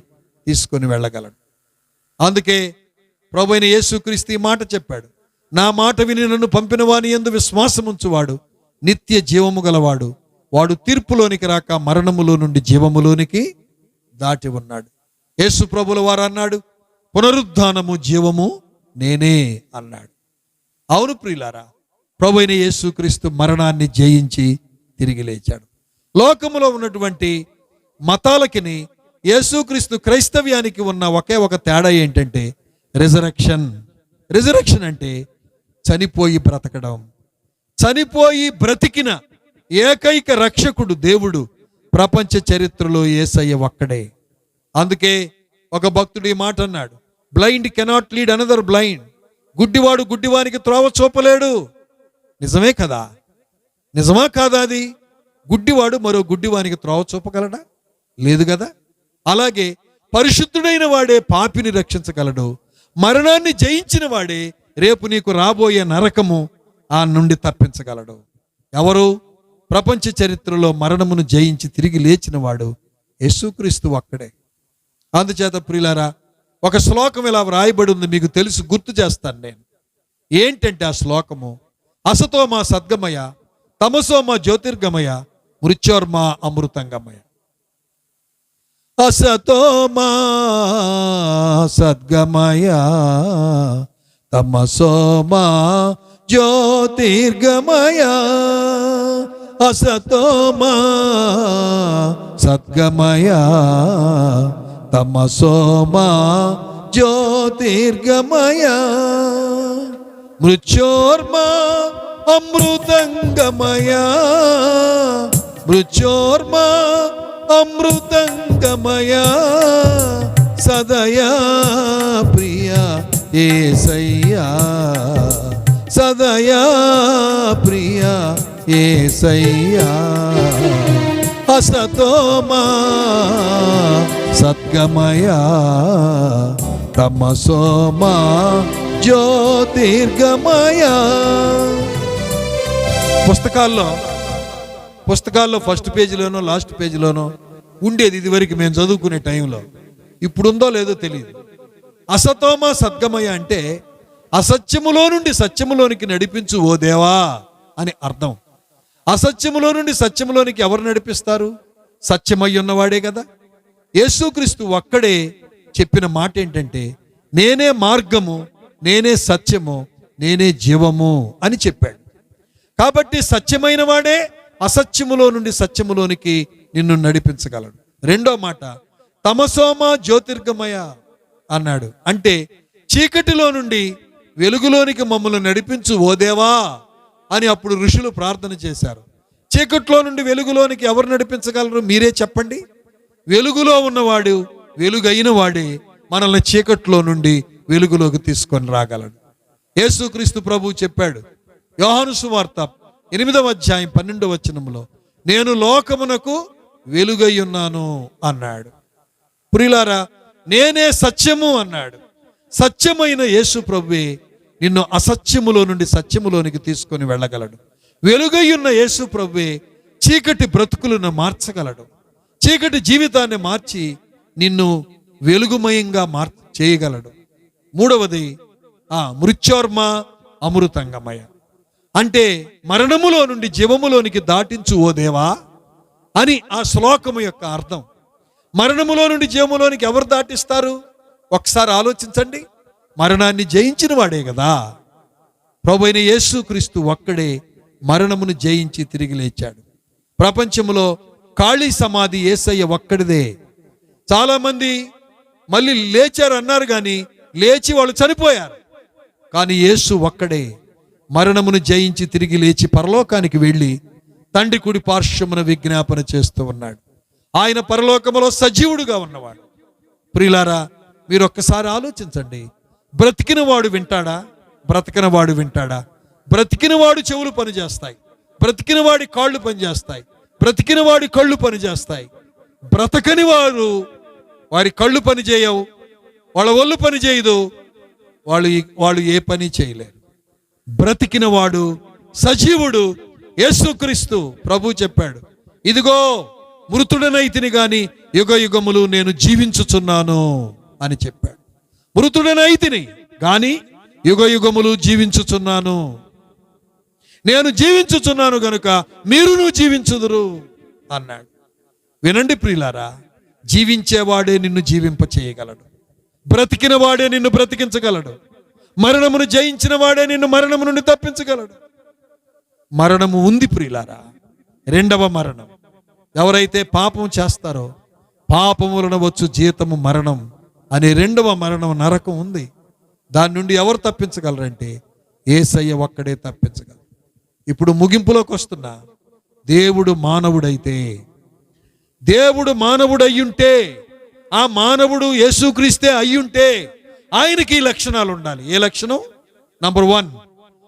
తీసుకొని వెళ్ళగలడు. అందుకే ప్రభువైన యేసుక్రీస్తు ఈ మాట చెప్పాడు, నా మాట విని నన్ను పంపిన వాని యందు విశ్వాసముంచువాడు నిత్య జీవము గలవాడు, వాడు తీర్పులోనికి రాక మరణములో నుండి జీవములోనికి దాటి ఉన్నాడు. యేసు ప్రభుల వారు అన్నాడు, పునరుద్ధానము జీవము నేనే అన్నాడు. అవును ప్రియులారా, ప్రభువైన యేసుక్రీస్తు మరణాన్ని జయించి తిరిగి లేచాడు. లోకములో ఉన్నటువంటి మతాలకిని యేసుక్రీస్తు క్రైస్తవ్యానికి ఉన్న ఒకే ఒక తేడా ఏంటంటే రిజరెక్షన్. రిజరెక్షన్ అంటే చనిపోయి బ్రతకడం. చనిపోయి బ్రతికిన ఏకైక రక్షకుడు దేవుడు ప్రపంచ చరిత్రలో యేసయ్య ఒక్కడే. అందుకే ఒక భక్తుడు ఈ మాట అన్నాడు, blind cannot lead another blind. గుడ్డివాడు గుడ్డివానికి త్రోవ చూపలేడు. నిజమే కదా? నిజమా కాదా? అది గుడ్డివాడు మరో గుడ్డివానికి త్రోవ చూపగలడా? లేదు కదా. అలాగే పరిశుద్ధుడైన వాడే పాపిని రక్షించగలడు. మరణాన్ని జయించిన వాడే రేపు నీకు రాబోయే నరకము ఆ నుండి తప్పించగలడు. ఎవరు? ప్రపంచ చరిత్రలో మరణమును జయించి తిరిగి లేచిన వాడు యేసుక్రీస్తు ఒక్కడే. అందుచేత ప్రియులారా, ఒక శ్లోకం ఇలా వ్రాయబడి ఉంది, మీకు తెలుసు, గుర్తు చేస్తాను నేను. ఏంటంటే ఆ శ్లోకము, అసతోమా సద్గమయ తమసోమా జ్యోతిర్గమయ మృత్యోర్మా అమృతంగమయ. అసతోమా సద్గమయ తమసోమా జ్యోతిర్గమయ. అసతోమా సద్గమయ తమసోమా జ్యోతిర్గమయ మృత్యోర్మా అమృతంగమయ. మృత్యోర్మా అమృతంగమయ. సదయా ప్రియ యేసయ్యా, సదయా ప్రియ యేసయ్యా. అసతోమా సద్గమయ తమసోమా జ్యోతిర్గమయ. పుస్తకాల్లో ఫస్ట్ పేజీలోనో లాస్ట్ పేజీలోనో ఉండేది ఇదివరకు మేము చదువుకునే టైంలో. ఇప్పుడుందో లేదో తెలియదు. అసతోమా సద్గమయ అంటే అసత్యములో నుండి సత్యములోనికి నడిపించు ఓ దేవా అని అర్థం. అసత్యములో నుండి సత్యములోనికి ఎవరు నడిపిస్తారు? సత్యమై ఉన్నవాడే కదా. యేసుక్రీస్తు ఒక్కడే చెప్పిన మాట ఏంటంటే, నేనే మార్గము, నేనే సత్యము, నేనే జీవము అని చెప్పాడు. కాబట్టి సత్యమైన వాడే అసత్యములో నుండి సత్యములోనికి నిన్ను నడిపించగలడు. రెండో మాట తమసోమ జ్యోతిర్గమయ అన్నాడు. అంటే చీకటిలో నుండి వెలుగులోనికి మమ్మల్ని నడిపించు ఓ దేవా అని అప్పుడు ఋషులు ప్రార్థన చేశారు. చీకట్లో నుండి వెలుగులోనికి ఎవరు నడిపించగలరు? మీరే చెప్పండి. వెలుగులో ఉన్నవాడు, వెలుగైన వాడే మనల్ని చీకట్లో నుండి వెలుగులోకి తీసుకొని రాగలడు. యేసుక్రీస్తు ప్రభువు చెప్పాడు, యోహాను సువార్త 8వ అధ్యాయం 12వ వచనంలో, నేను లోకమునకు వెలుగై ఉన్నాను అన్నాడు. ప్రియులారా, నేనే సత్యము అన్నాడు. సత్యమైన యేసు ప్రభువే నిన్ను అసత్యములో నుండి సత్యములోనికి తీసుకొని వెళ్ళగలడు. వెలుగయ్యున్న యేసు ప్రభువే చీకటి బ్రతుకులను మార్చగలడు. చీకటి జీవితాన్ని మార్చి నిన్ను వెలుగుమయంగా చేయగలడు. మూడవది మృత్యోర్మ అమృతంగమయ, అంటే మరణములో నుండి జీవములోనికి దాటించు ఓ దేవా అని ఆ శ్లోకము యొక్క అర్థం. మరణములో నుండి జీవములోనికి ఎవరు దాటిస్తారు? ఒకసారి ఆలోచించండి. మరణాన్ని జయించిన వాడే కదా. ప్రభువైన యేసుక్రీస్తు ఒక్కడే మరణమును జయించి తిరిగి లేచాడు. ప్రపంచంలో ఖాళీ సమాధి యేసయ్య ఒక్కడిదే. చాలామంది మళ్ళీ లేచారు అన్నారు, కానీ లేచి వాళ్ళు చనిపోయారు. కానీ యేసు ఒక్కడే మరణమును జయించి తిరిగి లేచి పరలోకానికి వెళ్ళి తండ్రి కుడి పార్శ్వమున విజ్ఞాపన చేస్తూ ఉన్నాడు. ఆయన పరలోకములో సజీవుడుగా ఉన్నవాడు. ప్రియులారా, మీరు ఒక్కసారి ఆలోచించండి. బ్రతికిన వాడు వింటాడా? బ్రతకని వాడు వింటాడా? బ్రతికిన వాడు చెవులు పనిచేస్తాయి, బ్రతికిన వాడి కాళ్ళు పనిచేస్తాయి, బ్రతికిన వాడి కళ్ళు పనిచేస్తాయి. బ్రతకని వారు వారి కళ్ళు పని చేయవు, వాళ్ళ ఒళ్ళు పని చేయదు, వాళ్ళు ఏ పని చేయలేరు. బ్రతికిన వాడు సజీవుడు యేసుక్రీస్తు ప్రభు చెప్పాడు, ఇదిగో మృతుడనైతిని గాని యుగ యుగములు నేను జీవించుచున్నాను అని చెప్పాడు. మృతుడనైతిని గాని యుగ యుగములు జీవించుచున్నాను, నేను జీవించుచున్నాను గనుక మీరును జీవించుదురు అన్నాడు. వినండి ప్రియులారా, జీవించేవాడే నిన్ను జీవింప చేయగలడు, బ్రతికిన వాడే నిన్ను బ్రతికించగలడు, మరణమును జయించిన వాడే నిన్ను మరణము నుండి తప్పించగలడు. మరణము ఉంది ప్రియులారా, రెండవ మరణం. ఎవరైతే పాపం చేస్తారో పాపములను వచ్చు జీతము మరణం అనే రెండవ మరణం, నరకం ఉంది. దాని నుండి ఎవరు తప్పించగలరంటే యేసయ్య ఒక్కడే తప్పించగలరు. ఇప్పుడు ముగింపులోకి వస్తున్నా. దేవుడు మానవుడయ్యుంటే, ఆ మానవుడు యేసుక్రీస్తే అయ్యుంటే ఆయనకి ఈ లక్షణాలు ఉండాలి. ఏ లక్షణం? నంబర్ 1,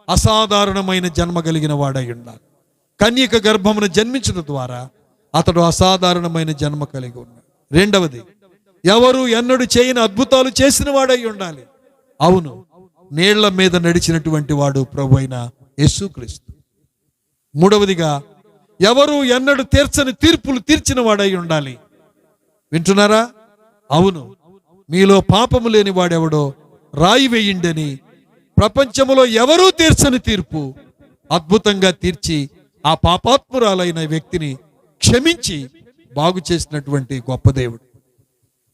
అసాధారణమైన జన్మ కలిగిన వాడై ఉండాలి. కన్యక గర్భమున జన్మించడం ద్వారా అతడు అసాధారణమైన జన్మ కలిగి ఉన్నాడు. రెండవది, ఎవరు ఎన్నడూ చేయని అద్భుతాలు చేసిన వాడై ఉండాలి. అవును, నీళ్ల మీద నడిచినటువంటి వాడు ప్రభువైన యేసుక్రీస్తు. మూడవదిగా, ఎవరు ఎన్నడూ తీర్చని తీర్పులు తీర్చిన వాడై ఉండాలి. వింటున్నారా? అవును, మీలో పాపము లేని వాడెవడో రాయి వేయిండని ప్రపంచములో ఎవరూ తీర్చని తీర్పు అద్భుతంగా తీర్చి ఆ పాపాత్మురాలైన వ్యక్తిని క్షమించి బాగు చేసినటువంటి గొప్ప దేవుడు.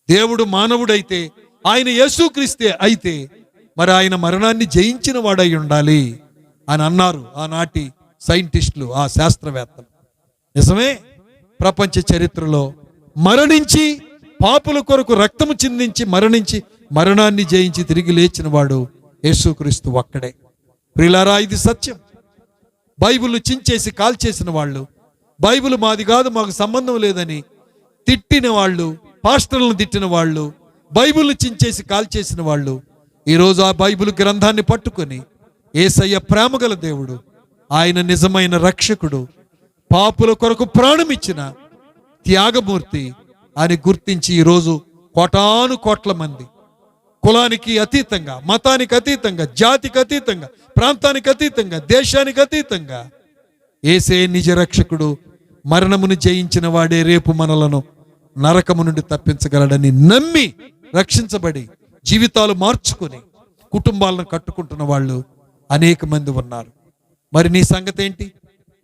దేవుడు మానవుడైతే, ఆయన యేసుక్రీస్తే అయితే, మరి ఆయన మరణాన్ని జయించిన వాడై ఉండాలి అని అన్నారు ఆనాటి సైంటిస్టులు, ఆ శాస్త్రవేత్తలు. నిజమే, ప్రపంచ చరిత్రలో మరణించి పాపుల కొరకు రక్తము చిందించి మరణించి మరణాన్ని జయించి తిరిగి లేచిన వాడు యేసుక్రీస్తు ఒక్కడే. ప్రియులారా, ఇది సత్యం. బైబిల్ను చించేసి కాల్చేసిన వాళ్ళు, బైబిల్ మాది కాదు, మాకు సంబంధం లేదని తిట్టిన వాళ్ళు, పాస్టర్లను తిట్టిన వాళ్ళు, బైబిల్ను చించేసి కాల్చేసిన వాళ్ళు ఈరోజు ఆ బైబిల్ గ్రంథాన్ని పట్టుకొని యేసయ్య ప్రేమగల దేవుడు, ఆయన నిజమైన రక్షకుడు, పాపుల కొరకు ప్రాణమిచ్చిన త్యాగమూర్తి అని గుర్తించి ఈరోజు కోటాను కోట్ల మంది కులానికి అతీతంగా, మతానికి అతీతంగా, జాతికి అతీతంగా, ప్రాంతానికి అతీతంగా, దేశానికి అతీతంగా యేసే నిజ రక్షకుడు, మరణమును జయించిన వాడే రేపు మనలను నరకము నుండి తప్పించగలడని నమ్మి రక్షించబడి జీవితాలు మార్చుకొని కుటుంబాలను కట్టుకుంటున్న వాళ్ళు అనేక మంది ఉన్నారు. మరి నీ సంగతి ఏంటి?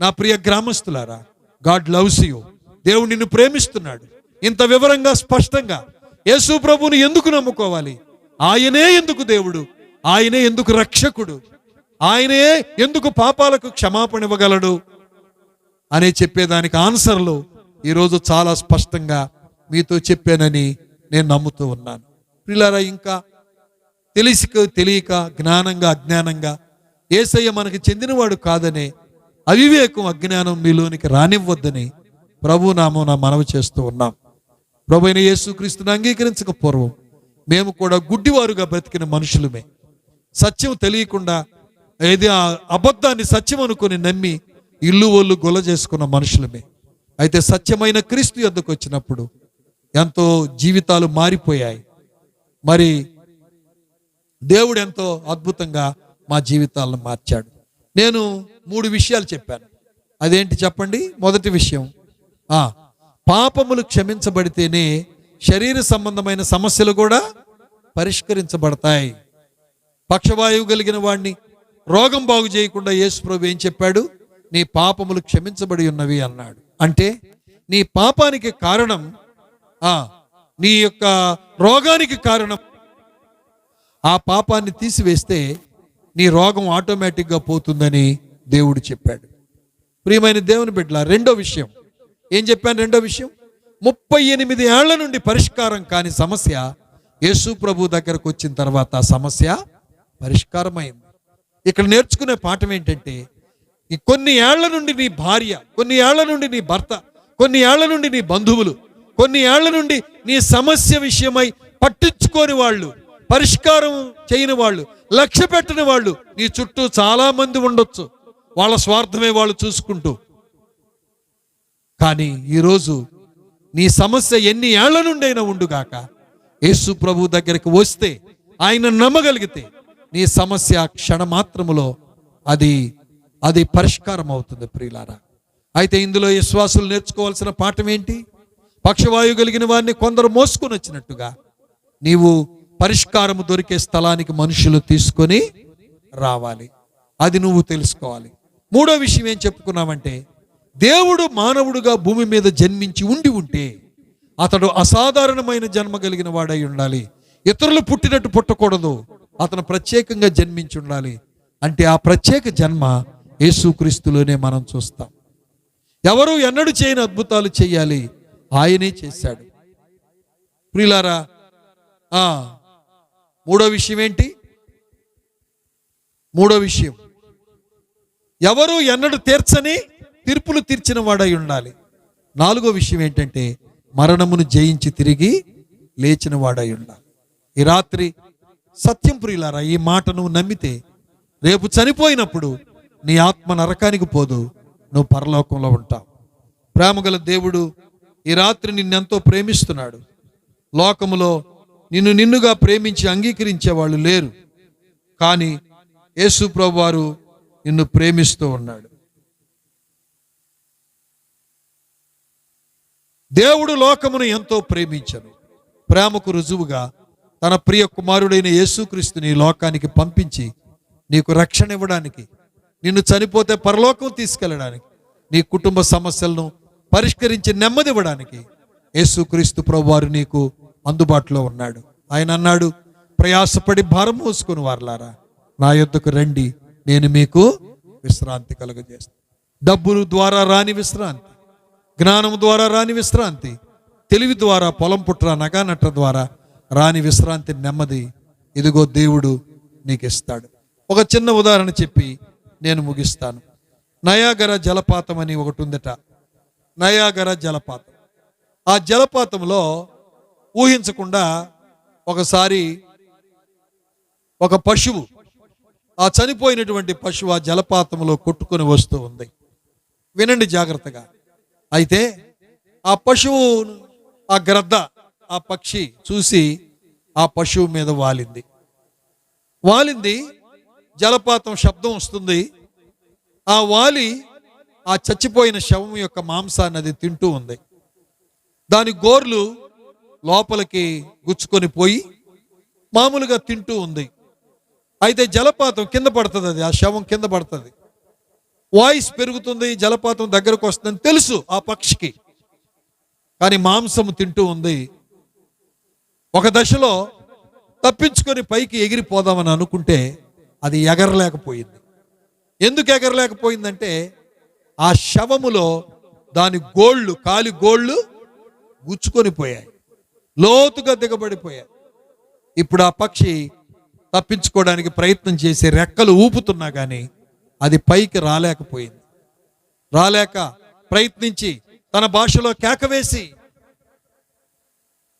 నా ప్రియ గ్రామస్తులారా, గాడ్ లవ్స్ యూ. దేవుడు నిన్ను ప్రేమిస్తున్నాడు. ఇంత వివరంగా, స్పష్టంగా యేసు ప్రభువుని ఎందుకు నమ్ముకోవాలి? ఆయనే ఎందుకు దేవుడు? ఆయనే ఎందుకు రక్షకుడు? ఆయనే ఎందుకు పాపాలకు క్షమాపణ ఇవ్వగలడు అనే చెప్పేదానికి ఆన్సర్లు ఈరోజు చాలా స్పష్టంగా మీతో చెప్పానని నేను నమ్ముతూ ఉన్నాను. ప్రియులారా, ఇంకా తెలియక జ్ఞానంగా అజ్ఞానంగా యేసయ్య మనకి చెందినవాడు కాదనే అవివేకం, అజ్ఞానం మీలోనికి రానివ్వద్దని ప్రభు నామమున మనవి చేస్తూ ఉన్నాం. ప్రభు అయిన యేసుక్రీస్తుని అంగీకరించక పూర్వం మేము కూడా గుడ్డివారుగా బ్రతికిన మనుషులమే. సత్యం తెలియకుండా ఏది అబద్ధాన్ని సత్యం అనుకుని నమ్మి ఇల్లు ఒళ్ళు గొల్ల చేసుకున్న మనుషులమే. అయితే సత్యమైన క్రీస్తు యొద్దకు వచ్చినప్పుడు ఎంతో జీవితాలు మారిపోయాయి. మరి దేవుడు ఎంతో అద్భుతంగా మా జీవితాలను మార్చాడు. నేను 3 విషయాలు చెప్పాను. అదేంటి చెప్పండి? మొదటి విషయం, పాపములు క్షమించబడితేనే శరీర సంబంధమైన సమస్యలు కూడా పరిష్కరించబడతాయి. పక్షవాయువు కలిగిన వాడిని రోగం బాగు చేయకుండా యేసు ప్రభు ఏం చెప్పాడు? నీ పాపములు క్షమించబడి ఉన్నవి అన్నాడు. అంటే నీ పాపానికి కారణం, నీ యొక్క రోగానికి కారణం, ఆ పాపాన్ని తీసివేస్తే నీ రోగం ఆటోమేటిక్గా పోతుందని దేవుడు చెప్పాడు. ప్రియమైన దేవుని బిడ్డలా, రెండో విషయం ఏం చెప్పాను? రెండో విషయం, 38 ఏళ్ల నుండి పరిష్కారం కాని సమస్య యేసు ప్రభు దగ్గరకు వచ్చిన తర్వాత ఆ సమస్య పరిష్కారమైంది. ఇక్కడ నేర్చుకునే పాఠం ఏంటంటే, కొన్ని ఏళ్ల నుండి నీ భార్య, కొన్ని ఏళ్ల నుండి నీ భర్త, కొన్ని ఏళ్ల నుండి నీ బంధువులు, కొన్ని ఏళ్ల నుండి నీ సమస్య విషయమై పట్టించుకోని వాళ్ళు, పరిష్కారం చేయని వాళ్ళు, లక్ష్య పెట్టని వాళ్ళు నీ చుట్టూ చాలా మంది ఉండొచ్చు. వాళ్ళ స్వార్థమే వాళ్ళు చూసుకుంటూ. కానీ ఈరోజు నీ సమస్య ఎన్ని ఏళ్ల నుండైనా ఉండుగాక, యేసు ప్రభు దగ్గరికి వస్తే, ఆయన నమ్మగలిగితే నీ సమస్య క్షణమాత్రములో అది పరిష్కారం అవుతుంది. ప్రియులారా, అయితే ఇందులో విశ్వాసులు నేర్చుకోవాల్సిన పాఠం ఏంటి? పక్షవాయువు కలిగిన వారిని కొందరు మోసుకొని వచ్చినట్టుగా నీవు పరిష్కారము దొరికే స్థలానికి మనుషులు తీసుకొని రావాలి. అది నువ్వు తెలుసుకోవాలి. మూడో విషయం ఏం చెప్పుకున్నామంటే, దేవుడు మానవుడుగా భూమి మీద జన్మించి ఉంటే అతడు అసాధారణమైన జన్మ కలిగిన వాడై ఉండాలి. ఇతరులు పుట్టినట్టు పుట్టకూడదు. అతను ప్రత్యేకంగా జన్మించి ఉండాలి. అంటే ఆ ప్రత్యేక జన్మ యేసుక్రీస్తులోనే మనం చూస్తాం. ఎవరు ఎన్నడూ చేయని అద్భుతాలు చేయాలి, ఆయనే చేశాడు. ప్రియులారా, మూడో విషయం ఏంటి? మూడో విషయం, ఎవరు ఎన్నడూ తీర్చని తీర్పులు తీర్చిన వాడై ఉండాలి. నాలుగో విషయం ఏంటంటే, మరణమును జయించి తిరిగి లేచిన వాడై ఉండాలి. ఈ రాత్రి సత్యం ప్రియులారా, ఈ మాట నువ్వు నమ్మితే రేపు చనిపోయినప్పుడు నీ ఆత్మ నరకానికి పోదు, నువ్వు పరలోకంలో ఉంటావు. ప్రేమగల దేవుడు ఈ రాత్రి నిన్నెంతో ప్రేమిస్తున్నాడు. లోకములో నిన్నుగా ప్రేమించి అంగీకరించే వాళ్ళు లేరు, కానీ యేసు ప్రభువు వారు నిన్ను ప్రేమిస్తూ ఉన్నాడు. దేవుడు లోకమును ఎంతో ప్రేమించను. ప్రేమకు రుజువుగా తన ప్రియ కుమారుడైన యేసుక్రీస్తుని లోకానికి పంపించి నీకు రక్షణ ఇవ్వడానికి, నిన్ను చనిపోతే పరలోకం తీసుకెళ్ళడానికి, నీ కుటుంబ సమస్యలను పరిష్కరించి నెమ్మది ఇవ్వడానికి యేసుక్రీస్తు ప్రభువారు నీకు అందుబాటులో ఉన్నాడు. ఆయన అన్నాడు, ప్రయాసపడి భారం మోసుకుని వారలారా నా యొద్దకు రండి, నేను మీకు విశ్రాంతి కలుగజేస్తాను. డబ్బుల ద్వారా రాని విశ్రాంతి, జ్ఞానం ద్వారా రాని విశ్రాంతి, తెలివి ద్వారా, పొలం పుట్ర నగానట్ల ద్వారా రాని విశ్రాంతి, నెమ్మది ఇదిగో దేవుడు నీకు ఇస్తాడు. ఒక చిన్న ఉదాహరణ చెప్పి నేను ముగిస్తాను. నయాగరా జలపాతం అని ఒకటి ఉందట. నయాగరా జలపాతం. ఆ జలపాతంలో ఊహించకుండా ఒకసారి ఒక పశువు, ఆ చనిపోయినటువంటి పశువు ఆ జలపాతంలో కొట్టుకొని వస్తూ ఉంది. వినండి జాగ్రత్తగా. అయితే ఆ పశువు, ఆ గ్రద్ద, ఆ పక్షి చూసి ఆ పశువు మీద వాలింది. జలపాతం శబ్దం వస్తుంది. ఆ వాలి ఆ చచ్చిపోయిన శవం యొక్క మాంసాన్ని అది తింటూ ఉంది. దాని గోర్లు లోపలికి గుచ్చుకొని పోయి మామూలుగా తింటూ ఉంది. అయితే జలపాతం కింద పడుతుంది, అది ఆ శవం కింద పడుతుంది. వాయిస్ పెరుగుతుంది, జలపాతం దగ్గరకు వస్తుందని తెలుసు ఆ పక్షికి, కానీ మాంసం తింటూ ఉంది. ఒక దశలో తప్పించుకొని పైకి ఎగిరిపోదామని అనుకుంటే అది ఎగరలేకపోయింది. ఎందుకు ఎగరలేకపోయిందంటే ఆ శవములో దాని గోళ్ళు, కాలి గోళ్ళు గుచ్చుకొని పోయాయి, లోతుగా దిగబడిపోయాయి. ఇప్పుడు ఆ పక్షి తప్పించుకోవడానికి ప్రయత్నం చేసి రెక్కలు ఊపుతున్నా కానీ అది పైకి రాలేకపోయింది. రాలేక ప్రయత్నించి తన భాషలో కేకవేసి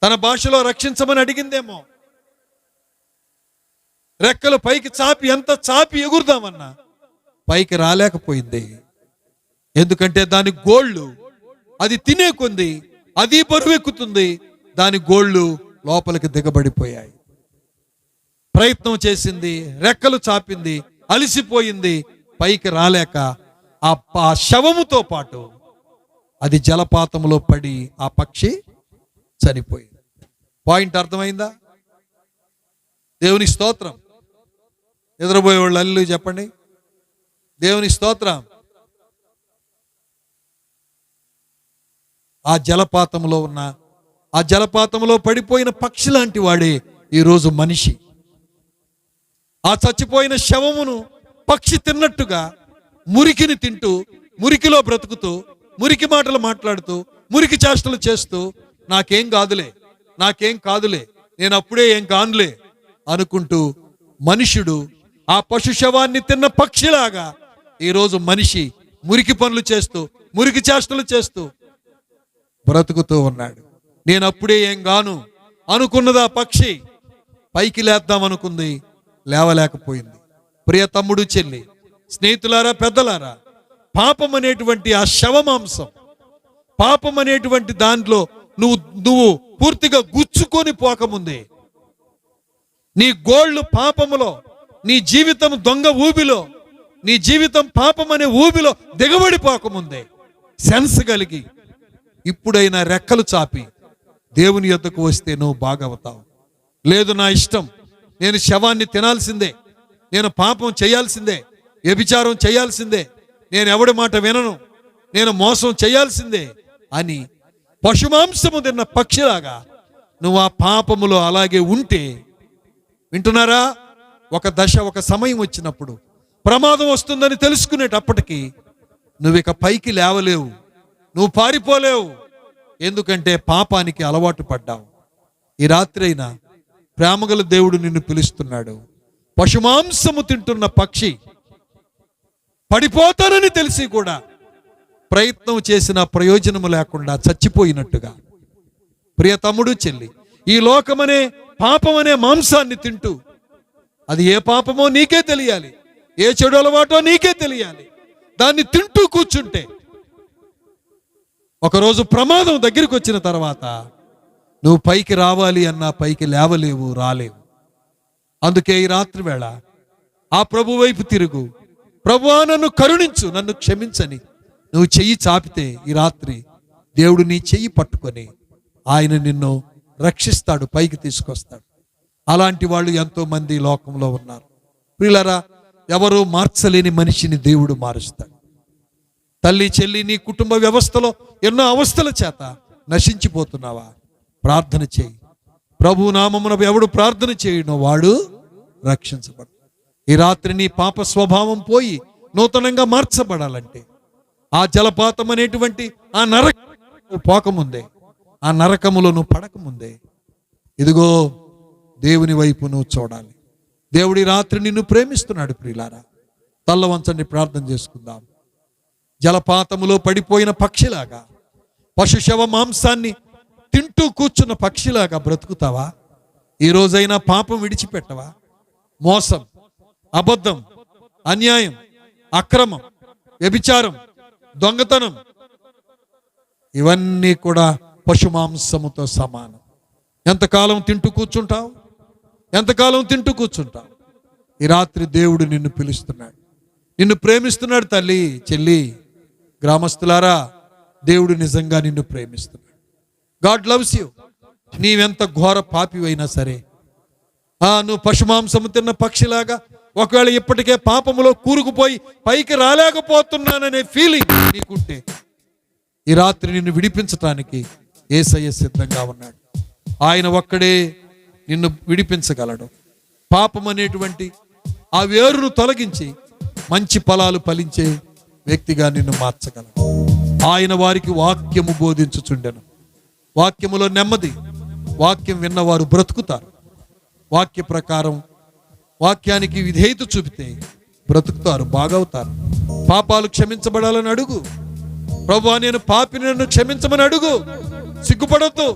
తన భాషలో రక్షించమని అడిగిందేమో. రెక్కలు పైకి చాపి ఎంత చాపి ఎగురుదామన్నా పైకి రాలేకపోయింది. ఎందుకంటే దాని గోళ్ళు, అది తినే కొంది అది బరువెక్కుతుంది, దాని గోళ్ళు లోపలికి దిగబడిపోయాయి. ప్రయత్నం చేసింది, రెక్కలు చాపింది, అలిసిపోయింది, పైకి రాలేక ఆ శవముతో పాటు అది జలపాతంలో పడి ఆ పక్షి చనిపోయింది. పాయింట్ అర్థమైందా? దేవుని స్తోత్రం. నిద్రపోయే వాళ్ళు అల్లు చెప్పండి. దేవుని స్తోత్రం. ఆ జలపాతంలో పడిపోయిన పక్షి లాంటి వాడే ఈరోజు మనిషి. ఆ చచ్చిపోయిన శవమును పక్షి తిన్నట్టుగా మురికిని తింటూ, మురికిలో బ్రతుకుతూ, మురికి మాటలు మాట్లాడుతూ, మురికి చేష్టలు చేస్తూ, నాకేం కాదులే, నేను అప్పుడే ఏం కానులే అనుకుంటూ మనుషుడు ఆ పశు శవాన్ని తిన్న పక్షిలాగా ఈరోజు మనిషి మురికి పనులు చేస్తూ, మురికి చేష్టలు చేస్తూ బ్రతుకుతూ ఉన్నాడు. నేను అప్పుడే ఏం గాను అనుకున్నది ఆ పక్షి. పైకి లేద్దాం అనుకుంది, లేవలేకపోయింది. ప్రియ తమ్ముడు, చెల్లి, స్నేహితులారా, పెద్దలారా, పాపం అనేటువంటి ఆ శవమాంసం, పాపం అనేటువంటి దాంట్లో నువ్వు పూర్తిగా గుచ్చుకొని పోకముందే, నీ గోళ్ళు పాపములో, నీ జీవితం దొంగ ఊబిలో, నీ జీవితం పాపం అనే ఊబిలో దిగబడిపోకముందే సెన్స్ కలిగి ఇప్పుడైనా రెక్కలు చాపి దేవుని యొద్దకు వస్తే నువ్వు బాగవుతావు. లేదు, నా ఇష్టం, నేను శవాన్ని తినాల్సిందే, నేను పాపం చేయాల్సిందే, వ్యభిచారం చేయాల్సిందే, నేను ఎవడి మాట వినను, నేను మోసం చేయాల్సిందే అని పశుమాంసము తిన్న పక్షిలాగా నువ్వు ఆ పాపములో అలాగే ఉంటే, వింటున్నారా, ఒక దశ, ఒక సమయం వచ్చినప్పుడు ప్రమాదం వస్తుందని తెలుసుకునేటప్పటికీ నువ్వు ఇక పైకి లేవలేవు, నువ్వు పారిపోలేవు. ఎందుకంటే పాపానికి అలవాటు పడ్డావు. ఈ రాత్రి అయినా ప్రేమగల దేవుడు నిన్ను పిలుస్తున్నాడు. పశుమాంసము తింటున్న పక్షి పడిపోతానని తెలిసి కూడా ప్రయత్నం చేసిన ప్రయోజనము లేకుండా చచ్చిపోయినట్టుగా, ప్రియ తమ్ముడు, చెల్లి, ఈ లోకమనే పాపమనే మాంసాన్ని తింటూ, అది ఏ పాపమో నీకే తెలియాలి, ఏ చెడు అలవాటో నీకే తెలియాలి, దాన్ని తింటూ కూర్చుంటే ఒకరోజు ప్రమాదం దగ్గరికి వచ్చిన తర్వాత నువ్వు పైకి రావాలి అన్నా పైకి లేవలేవు, రాలేవు. అందుకే ఈ రాత్రి వేళ ఆ ప్రభు వైపు తిరుగు. ప్రభువా, నన్ను కరుణించు, నన్ను క్షమించని నువ్వు చెయ్యి చాపితే ఈ రాత్రి దేవుడు నీ చెయ్యి పట్టుకొని ఆయన నిన్ను రక్షిస్తాడు, పైకి తీసుకొస్తాడు. అలాంటి వాళ్ళు ఎంతో మంది లోకంలో ఉన్నారు. ప్రియులారా, ఎవరు మార్చలేని మనిషిని దేవుడు మారుస్తాడు. తల్లి, చెల్లి, నీ కుటుంబ వ్యవస్థలో ఎన్నో అవస్థల చేత నశించిపోతున్నావా? ప్రార్థన చేయి. ప్రభు నామమున ఎవడు ప్రార్థన చేయనో వాడు రక్షించబడు. ఈ రాత్రి నీ పాప స్వభావం పోయి నూతనంగా మార్చబడాలంటే ఆ జలపాతం అనేటువంటి ఆ నరకము పోకముందే, ఆ నరకములో నువ్వు పడకముందే, ఇదిగో దేవుని వైపు నువ్వు చూడాలి. దేవుడి రాత్రి నిన్ను ప్రేమిస్తున్నాడు. ప్రియులారా, తల్ల వంచండి, ప్రార్థన చేసుకుందాం. జలపాతములో పడిపోయిన పక్షిలాగా, పశుశవ మాంసాన్ని తింటూ కూర్చున్న పక్షిలాగా బ్రతుకుతావా? ఈ రోజైనా పాపం విడిచిపెట్టవా? మోసం, అబద్ధం, అన్యాయం, అక్రమం, వ్యభిచారం, దొంగతనం, ఇవన్నీ కూడా పశుమాంసముతో సమానం. ఎంతకాలం తింటూ కూర్చుంటావు? ఎంతకాలం తింటూ కూర్చుంటావు? ఈ రాత్రి దేవుడు నిన్ను పిలుస్తున్నాడు, నిన్ను ప్రేమిస్తున్నాడు. తల్లి, చెల్లి, గ్రామస్తులారా, దేవుడు నిజంగా నిన్ను ప్రేమిస్తున్నాడు. God loves you. నీవెంత ఘోర పాపివైనా సరే, నువ్వు పశుమాంసము తిన్న పక్షిలాగా ఒకవేళ ఇప్పటికే పాపములో కూరుకుపోయి పైకి రాలేకపోతున్నాననే ఫీలింగ్ నీకుంటే ఈ రాత్రి నిన్ను విడిపించటానికి యేసయ్య సిద్ధంగా ఉన్నాడు. ఆయన ఒక్కడే నిన్ను విడిపించగలడు. పాపం అనేటువంటి ఆ వేరును తొలగించి మంచి ఫలాలు ఫలించే వ్యక్తిగా నిన్ను మార్చగలడు. ఆయన వారికి వాక్యము బోధించుచుండెను. వాక్యములో నెమ్మది. వాక్యం విన్నవారు బ్రతుకుతారు. వాక్య ప్రకారం వాక్యానికి విధేయత చూపితే బ్రతుకుతారు, బాగవుతారు. పాపాలు క్షమించబడాలని అడుగు. ప్రభువా, నేను పాపిని, నన్ను క్షమించమని అడుగు. సిగ్గుపడొద్దు.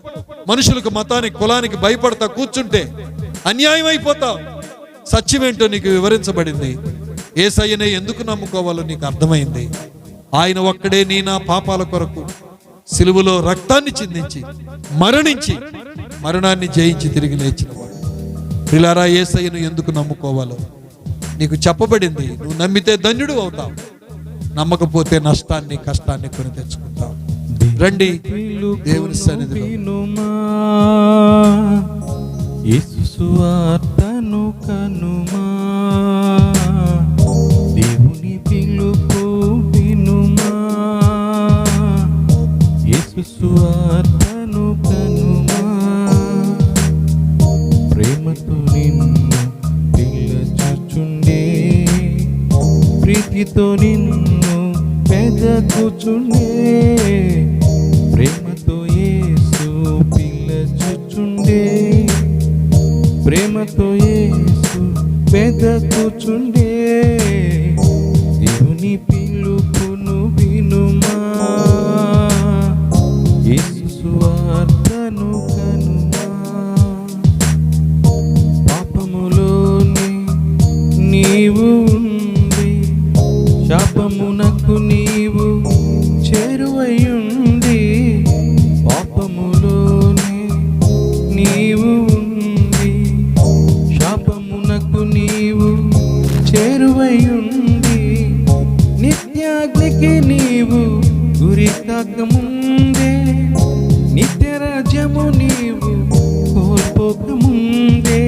మనుషులకు, మతానికి, కులానికి భయపడతా కూర్చుంటే అన్యాయం అయిపోతావు. సత్యమేంటో నీకు వివరించబడింది. యేసయ్యనే ఎందుకు నమ్ముకోవాలో నీకు అర్థమైంది. ఆయన ఒక్కడే నా పాపాల కొరకు సిలువలో రక్తాన్ని చిందించి మరణించి మరణాన్ని జయించి తిరిగి లేచినవాడు. ప్రియులారా, యేసయ్యను ఎందుకు నమ్ముకోవాలో నీకు చెప్పబడింది. నువ్వు నమ్మితే ధన్యుడు అవుతావు, నమ్మకపోతే నష్టాన్ని కష్టాన్ని కొని తెచ్చుకుంటావు. రండి దేవుని సన్నిధిలో. యేసు సువార్తను కనుమా, దేవుని పిలుపు వినుమా. యేసు సువార్తను కనుమా, ప్రేమతో నిన్ను పిలుచుచుండే, ప్రీతితో నిన్ను పెదకుచుండే. ప్రేమతో యేసు పిలుచుచుండే, ప్రేమతో యేసు వెదకుచుండే. దేవుని పిలుపును వినుమా, యేసు సువార్తను కనుమా. పాపములోనే నీవు ఉండి, శాపమునకు నీవు చేరువయుండి. పాపములోనే నీవు ఉండి, శాపమునకు నీవు చేరువయుండి. నిత్యాగ్నికి నీవు గురి కాకముందే, నిత్యరాజ్యము నీవు కోల్పోకముందే.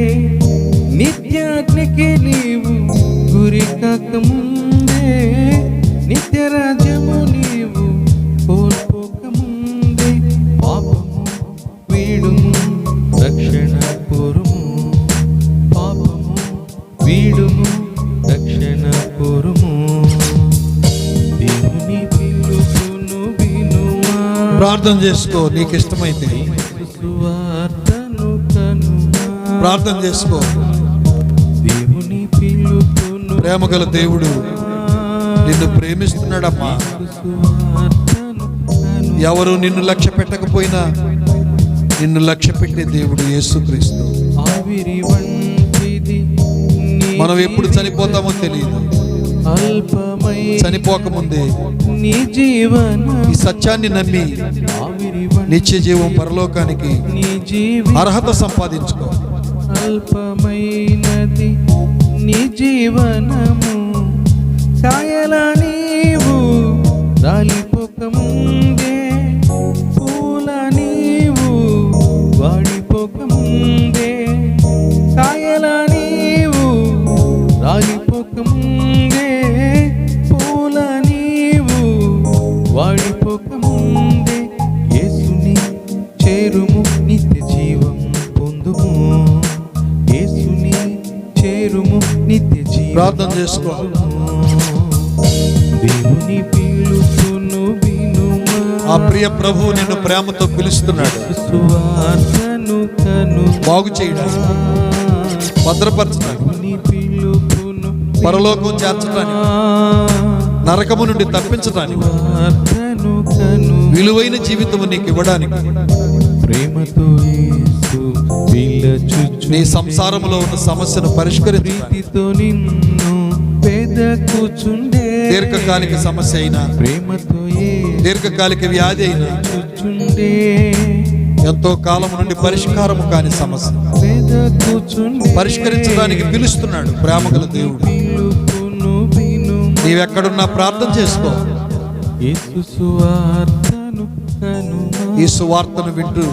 నిత్యాగ్నికి నీవు గురి కాకముందే, నిత్యరాజ్యము నీవు కోల్పోకముందే. పాపము వీడుము, రక్షణ కోరుము. పాపము వీడుము, రక్షణ కోరుము. దేవుని పిలుపును వినుమా, ప్రార్థన చేసుకో. నీకు ఇష్టమైతే సువార్తను కనుమా. ప్రార్థన చేసుకో. దేవుని పిలుపును ప్రేమగల దేవుడు నిన్ను ప్రేమిస్తున్నాడమ్మా. సువార్తను కనుమా. ఎవరు నిన్ను లక్ష్య పెట్టకపోయినా నిన్ను లక్ష్య పెట్టే దేవుడు యేసుక్రీస్తు. ఆవిరి వంటిది మనం ఎప్పుడు చనిపోతామో తెలియదు. అల్పమై చనిపోకముందే నీ జీవన ఈ సత్యాన్ని నమ్మి ఆవిరి నిత్య జీవం పరలోకానికి నీ జీవి అర్హత సంపాదించుకో. అల్పమైనది నీ జీవనము, కాయల నీవు రాలిపోకముందే, పూల నీవు వాడిపోకముందే. కాయల నీవు రాలిపోకముందే, పూల నీవు వాడిపోకముందే. యేసుని చేరుము, నిత్య జీవం పొందుము. యేసుని చేరుము, నిత్య జీవం. ప్రార్థన చేసుకో. దేవుని పిలుపును వినుమా, ఆ ప్రియ ప్రభువు నిన్ను ప్రేమతో పిలుస్తున్నాడు. సువార్తను కనుమా. బాగు చేయడానికి, భద్రపరచడానికి, నీ పిలుపును పరలోకం చేర్చడానికి, నరకము నుండి తప్పించడానికి, సువార్తను కనుమా. విలువైన జీవితం నీకు ఇవ్వడానికి, ప్రేమతో యేసు పిలుచుచు, నీ సంసారంలో ఉన్న సమస్యను పరిష్కరించి, ప్రీతితో నిన్ను పెదకుచుండే. దీర్ఘకాలిక సమస్య అయినా, ప్రేమతో యేసు దీర్ఘకాలిక వ్యాధి అయినా, చూచుండే, ఎంతో కాలం నుండి పరిష్కారము కాని సమస్య పెదకుచుండే. పరిష్కరించడానికి పిలుస్తున్నాడు ప్రేమగల దేవుడు. పిలుపును వినుమా, నీవెక్కడున్నా ప్రార్థన చేసుకో. యేసు సువార్తను కనుమా. ఈ సువార్తను వింటూ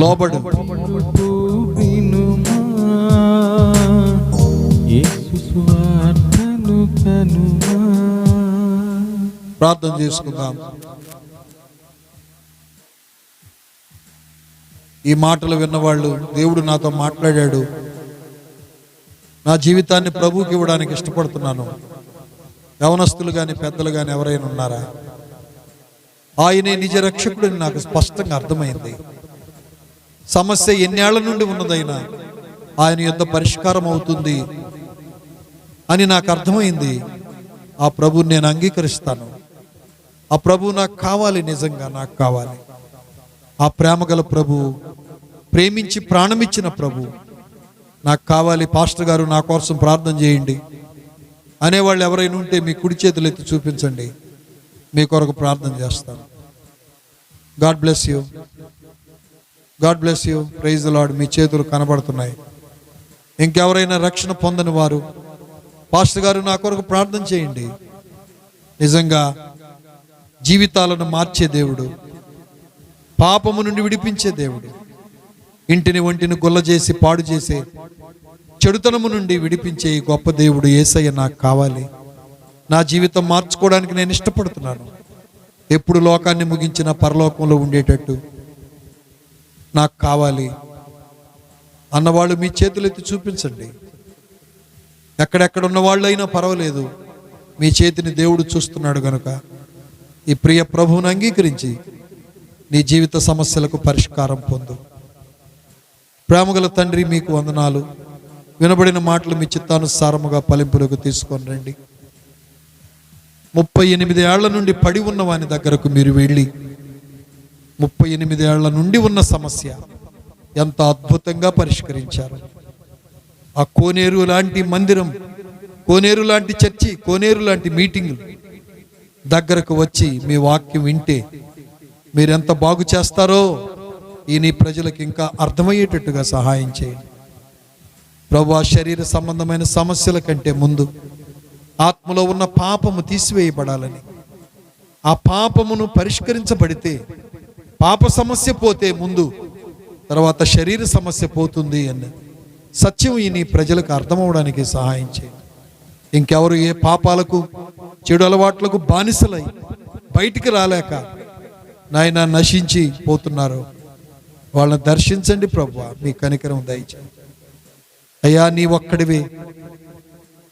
లోబడు. పిలుపు వినుమా, యేసు సువార్తను కనుమా. ప్రార్థన చేసుకుందాం. ఈ మాటలు విన్నవాళ్ళు, దేవుడు నాతో మాట్లాడాడు, నా జీవితాన్ని ప్రభువుకి ఇవ్వడానికి ఇష్టపడుతున్నాను. యవనస్తులు కానీ పెద్దలు కానీ ఎవరైనా ఉన్నారా? ఆయనే నిజ రక్షకుడిని నాకు స్పష్టంగా అర్థమైంది. సమస్య ఎన్నేళ్ల నుండి ఉన్నదైనా ఆయన యుద్ధ పరిష్కారం అవుతుంది అని నాకు అర్థమైంది. ఆ ప్రభువుని నేను అంగీకరిస్తాను. ఆ ప్రభువు నాకు కావాలి, నిజంగా నాకు కావాలి. ఆ ప్రేమగల ప్రభు, ప్రేమించి ప్రాణమిచ్చిన ప్రభు నాకు కావాలి. పాస్టర్ గారు నా కోసం ప్రార్థన చేయండి అనేవాళ్ళు ఎవరైనా ఉంటే మీ కుడి చేతులు ఎత్తి చూపించండి, మీ కొరకు ప్రార్థన చేస్తాను. God bless you, God bless you. Praise the Lord. మీ చేతులు కనబడుతున్నాయి. ఇంకెవరైనా రక్షణ పొందని వారు, పాస్టర్ గారు నా కొరకు ప్రార్థన చేయండి. నిజంగా జీవితాలను మార్చే దేవుడు, పాపము నుండి విడిపించే దేవుడు, ఇంటిని ఒంటిని గుల్ల చేసి పాడు చేసే చెడుతనము నుండి విడిపించే ఈ గొప్ప దేవుడు యేసయ్య నాకు కావాలి. నా జీవితం మార్చుకోవడానికి నేను ఇష్టపడుతున్నాను. ఎప్పుడు లోకాన్ని ముగించిన పరలోకంలో ఉండేటట్టు నాకు కావాలి అన్నవాళ్ళు మీ చేతులెత్తి చూపించండి. ఎక్కడెక్కడ ఉన్న వాళ్ళైనా పర్వాలేదు, మీ చేతిని దేవుడు చూస్తున్నాడు గనుక ఈ ప్రియ ప్రభువుని అంగీకరించి నీ జీవిత సమస్యలకు పరిష్కారం పొందు. ప్రేమగల తండ్రి, మీకు వందనాలు. వినబడిన మాటలు మీ చిత్తానుసారముగా ఫలింపులకు తీసుకొని రండి. 38 ఏళ్ల నుండి పడి ఉన్న వాని దగ్గరకు మీరు వెళ్ళి 38 ఏళ్ల నుండి ఉన్న సమస్య ఎంత అద్భుతంగా పరిష్కరించారు. ఆ కోనేరు లాంటి మందిరం, కోనేరు లాంటి చర్చి, కోనేరు లాంటి మీటింగులు దగ్గరకు వచ్చి మీ వాక్యం వింటే మీరెంత బాగు చేస్తారో ఈ నీ ప్రజలకు ఇంకా అర్థమయ్యేటట్టుగా సహాయం చేయండి ప్రభువా. శరీర సంబంధమైన సమస్యల కంటే ముందు ఆత్మలో ఉన్న పాపము తీసివేయబడాలని, ఆ పాపమును పరిష్కరించబడితే పాప సమస్య పోతే ముందు తర్వాత శరీర సమస్య పోతుంది అన్న సత్యం ఈ నీ ప్రజలకు అర్థమవడానికి సహాయం చేయండి. ఇంకెవరు ఏ పాపాలకు చెడు అలవాట్లకు బానిసలై బయటికి రాలేక నాయన నశించి పోతున్నారో వాళ్ళని దర్శించండి ప్రభువా. మీ కనికరం దయచేయండి అయ్యా. నీ ఒక్కడివే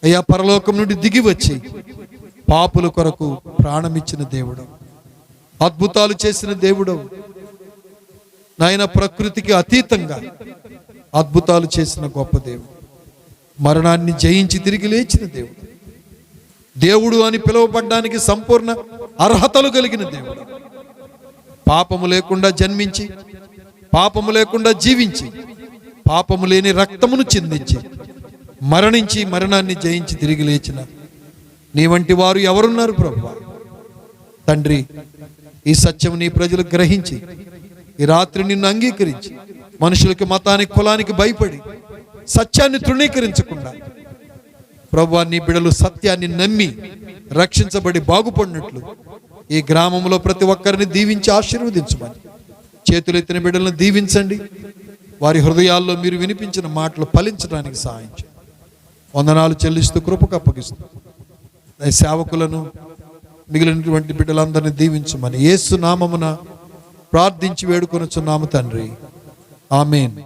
అయ్యా, పరలోకం నుండి దిగి వచ్చి పాపుల కొరకు ప్రాణమిచ్చిన దేవుడు, అద్భుతాలు చేసిన దేవుడు నాయన, ప్రకృతికి అతీతంగా అద్భుతాలు చేసిన గొప్ప దేవుడు, మరణాన్ని జయించి తిరిగి లేచిన దేవుడు, దేవుడు అని పిలువబడ్డానికి సంపూర్ణ అర్హతలు కలిగిన దేవుడు, పాపము లేకుండా జన్మించి పాపము లేకుండా జీవించి పాపము లేని రక్తమును చిందించి మరణించి మరణాన్ని జయించి తిరిగి లేచిన నీ వంటి వారు ఎవరున్నారు ప్రభువా? తండ్రి, ఈ సత్యం నీ ప్రజలు గ్రహించి ఈ రాత్రి నిన్ను అంగీకరించి మనుషులకి, మతానికి, కులానికి భయపడి సత్యాన్ని తృణీకరించకుండా ప్రభువా నీ బిడలు సత్యాన్ని నమ్మి రక్షించబడి బాగుపడినట్లు ఈ గ్రామంలో ప్రతి ఒక్కరిని దీవించి ఆశీర్వదించమని చేతులెత్తిన బిడ్డలను దీవించండి. వారి హృదయాల్లో మీరు వినిపించిన మాటలు ఫలించడానికి సహాయం చేయండి. వందనాలు చెల్లిస్తూ కృపకు అప్పగిస్తూ సేవకులను మిగిలినటువంటి బిడ్డలందరినీ దీవించమని యేసు నామమున ప్రార్థించి వేడుకొనుచున్నాము తండ్రి. ఆమేన్.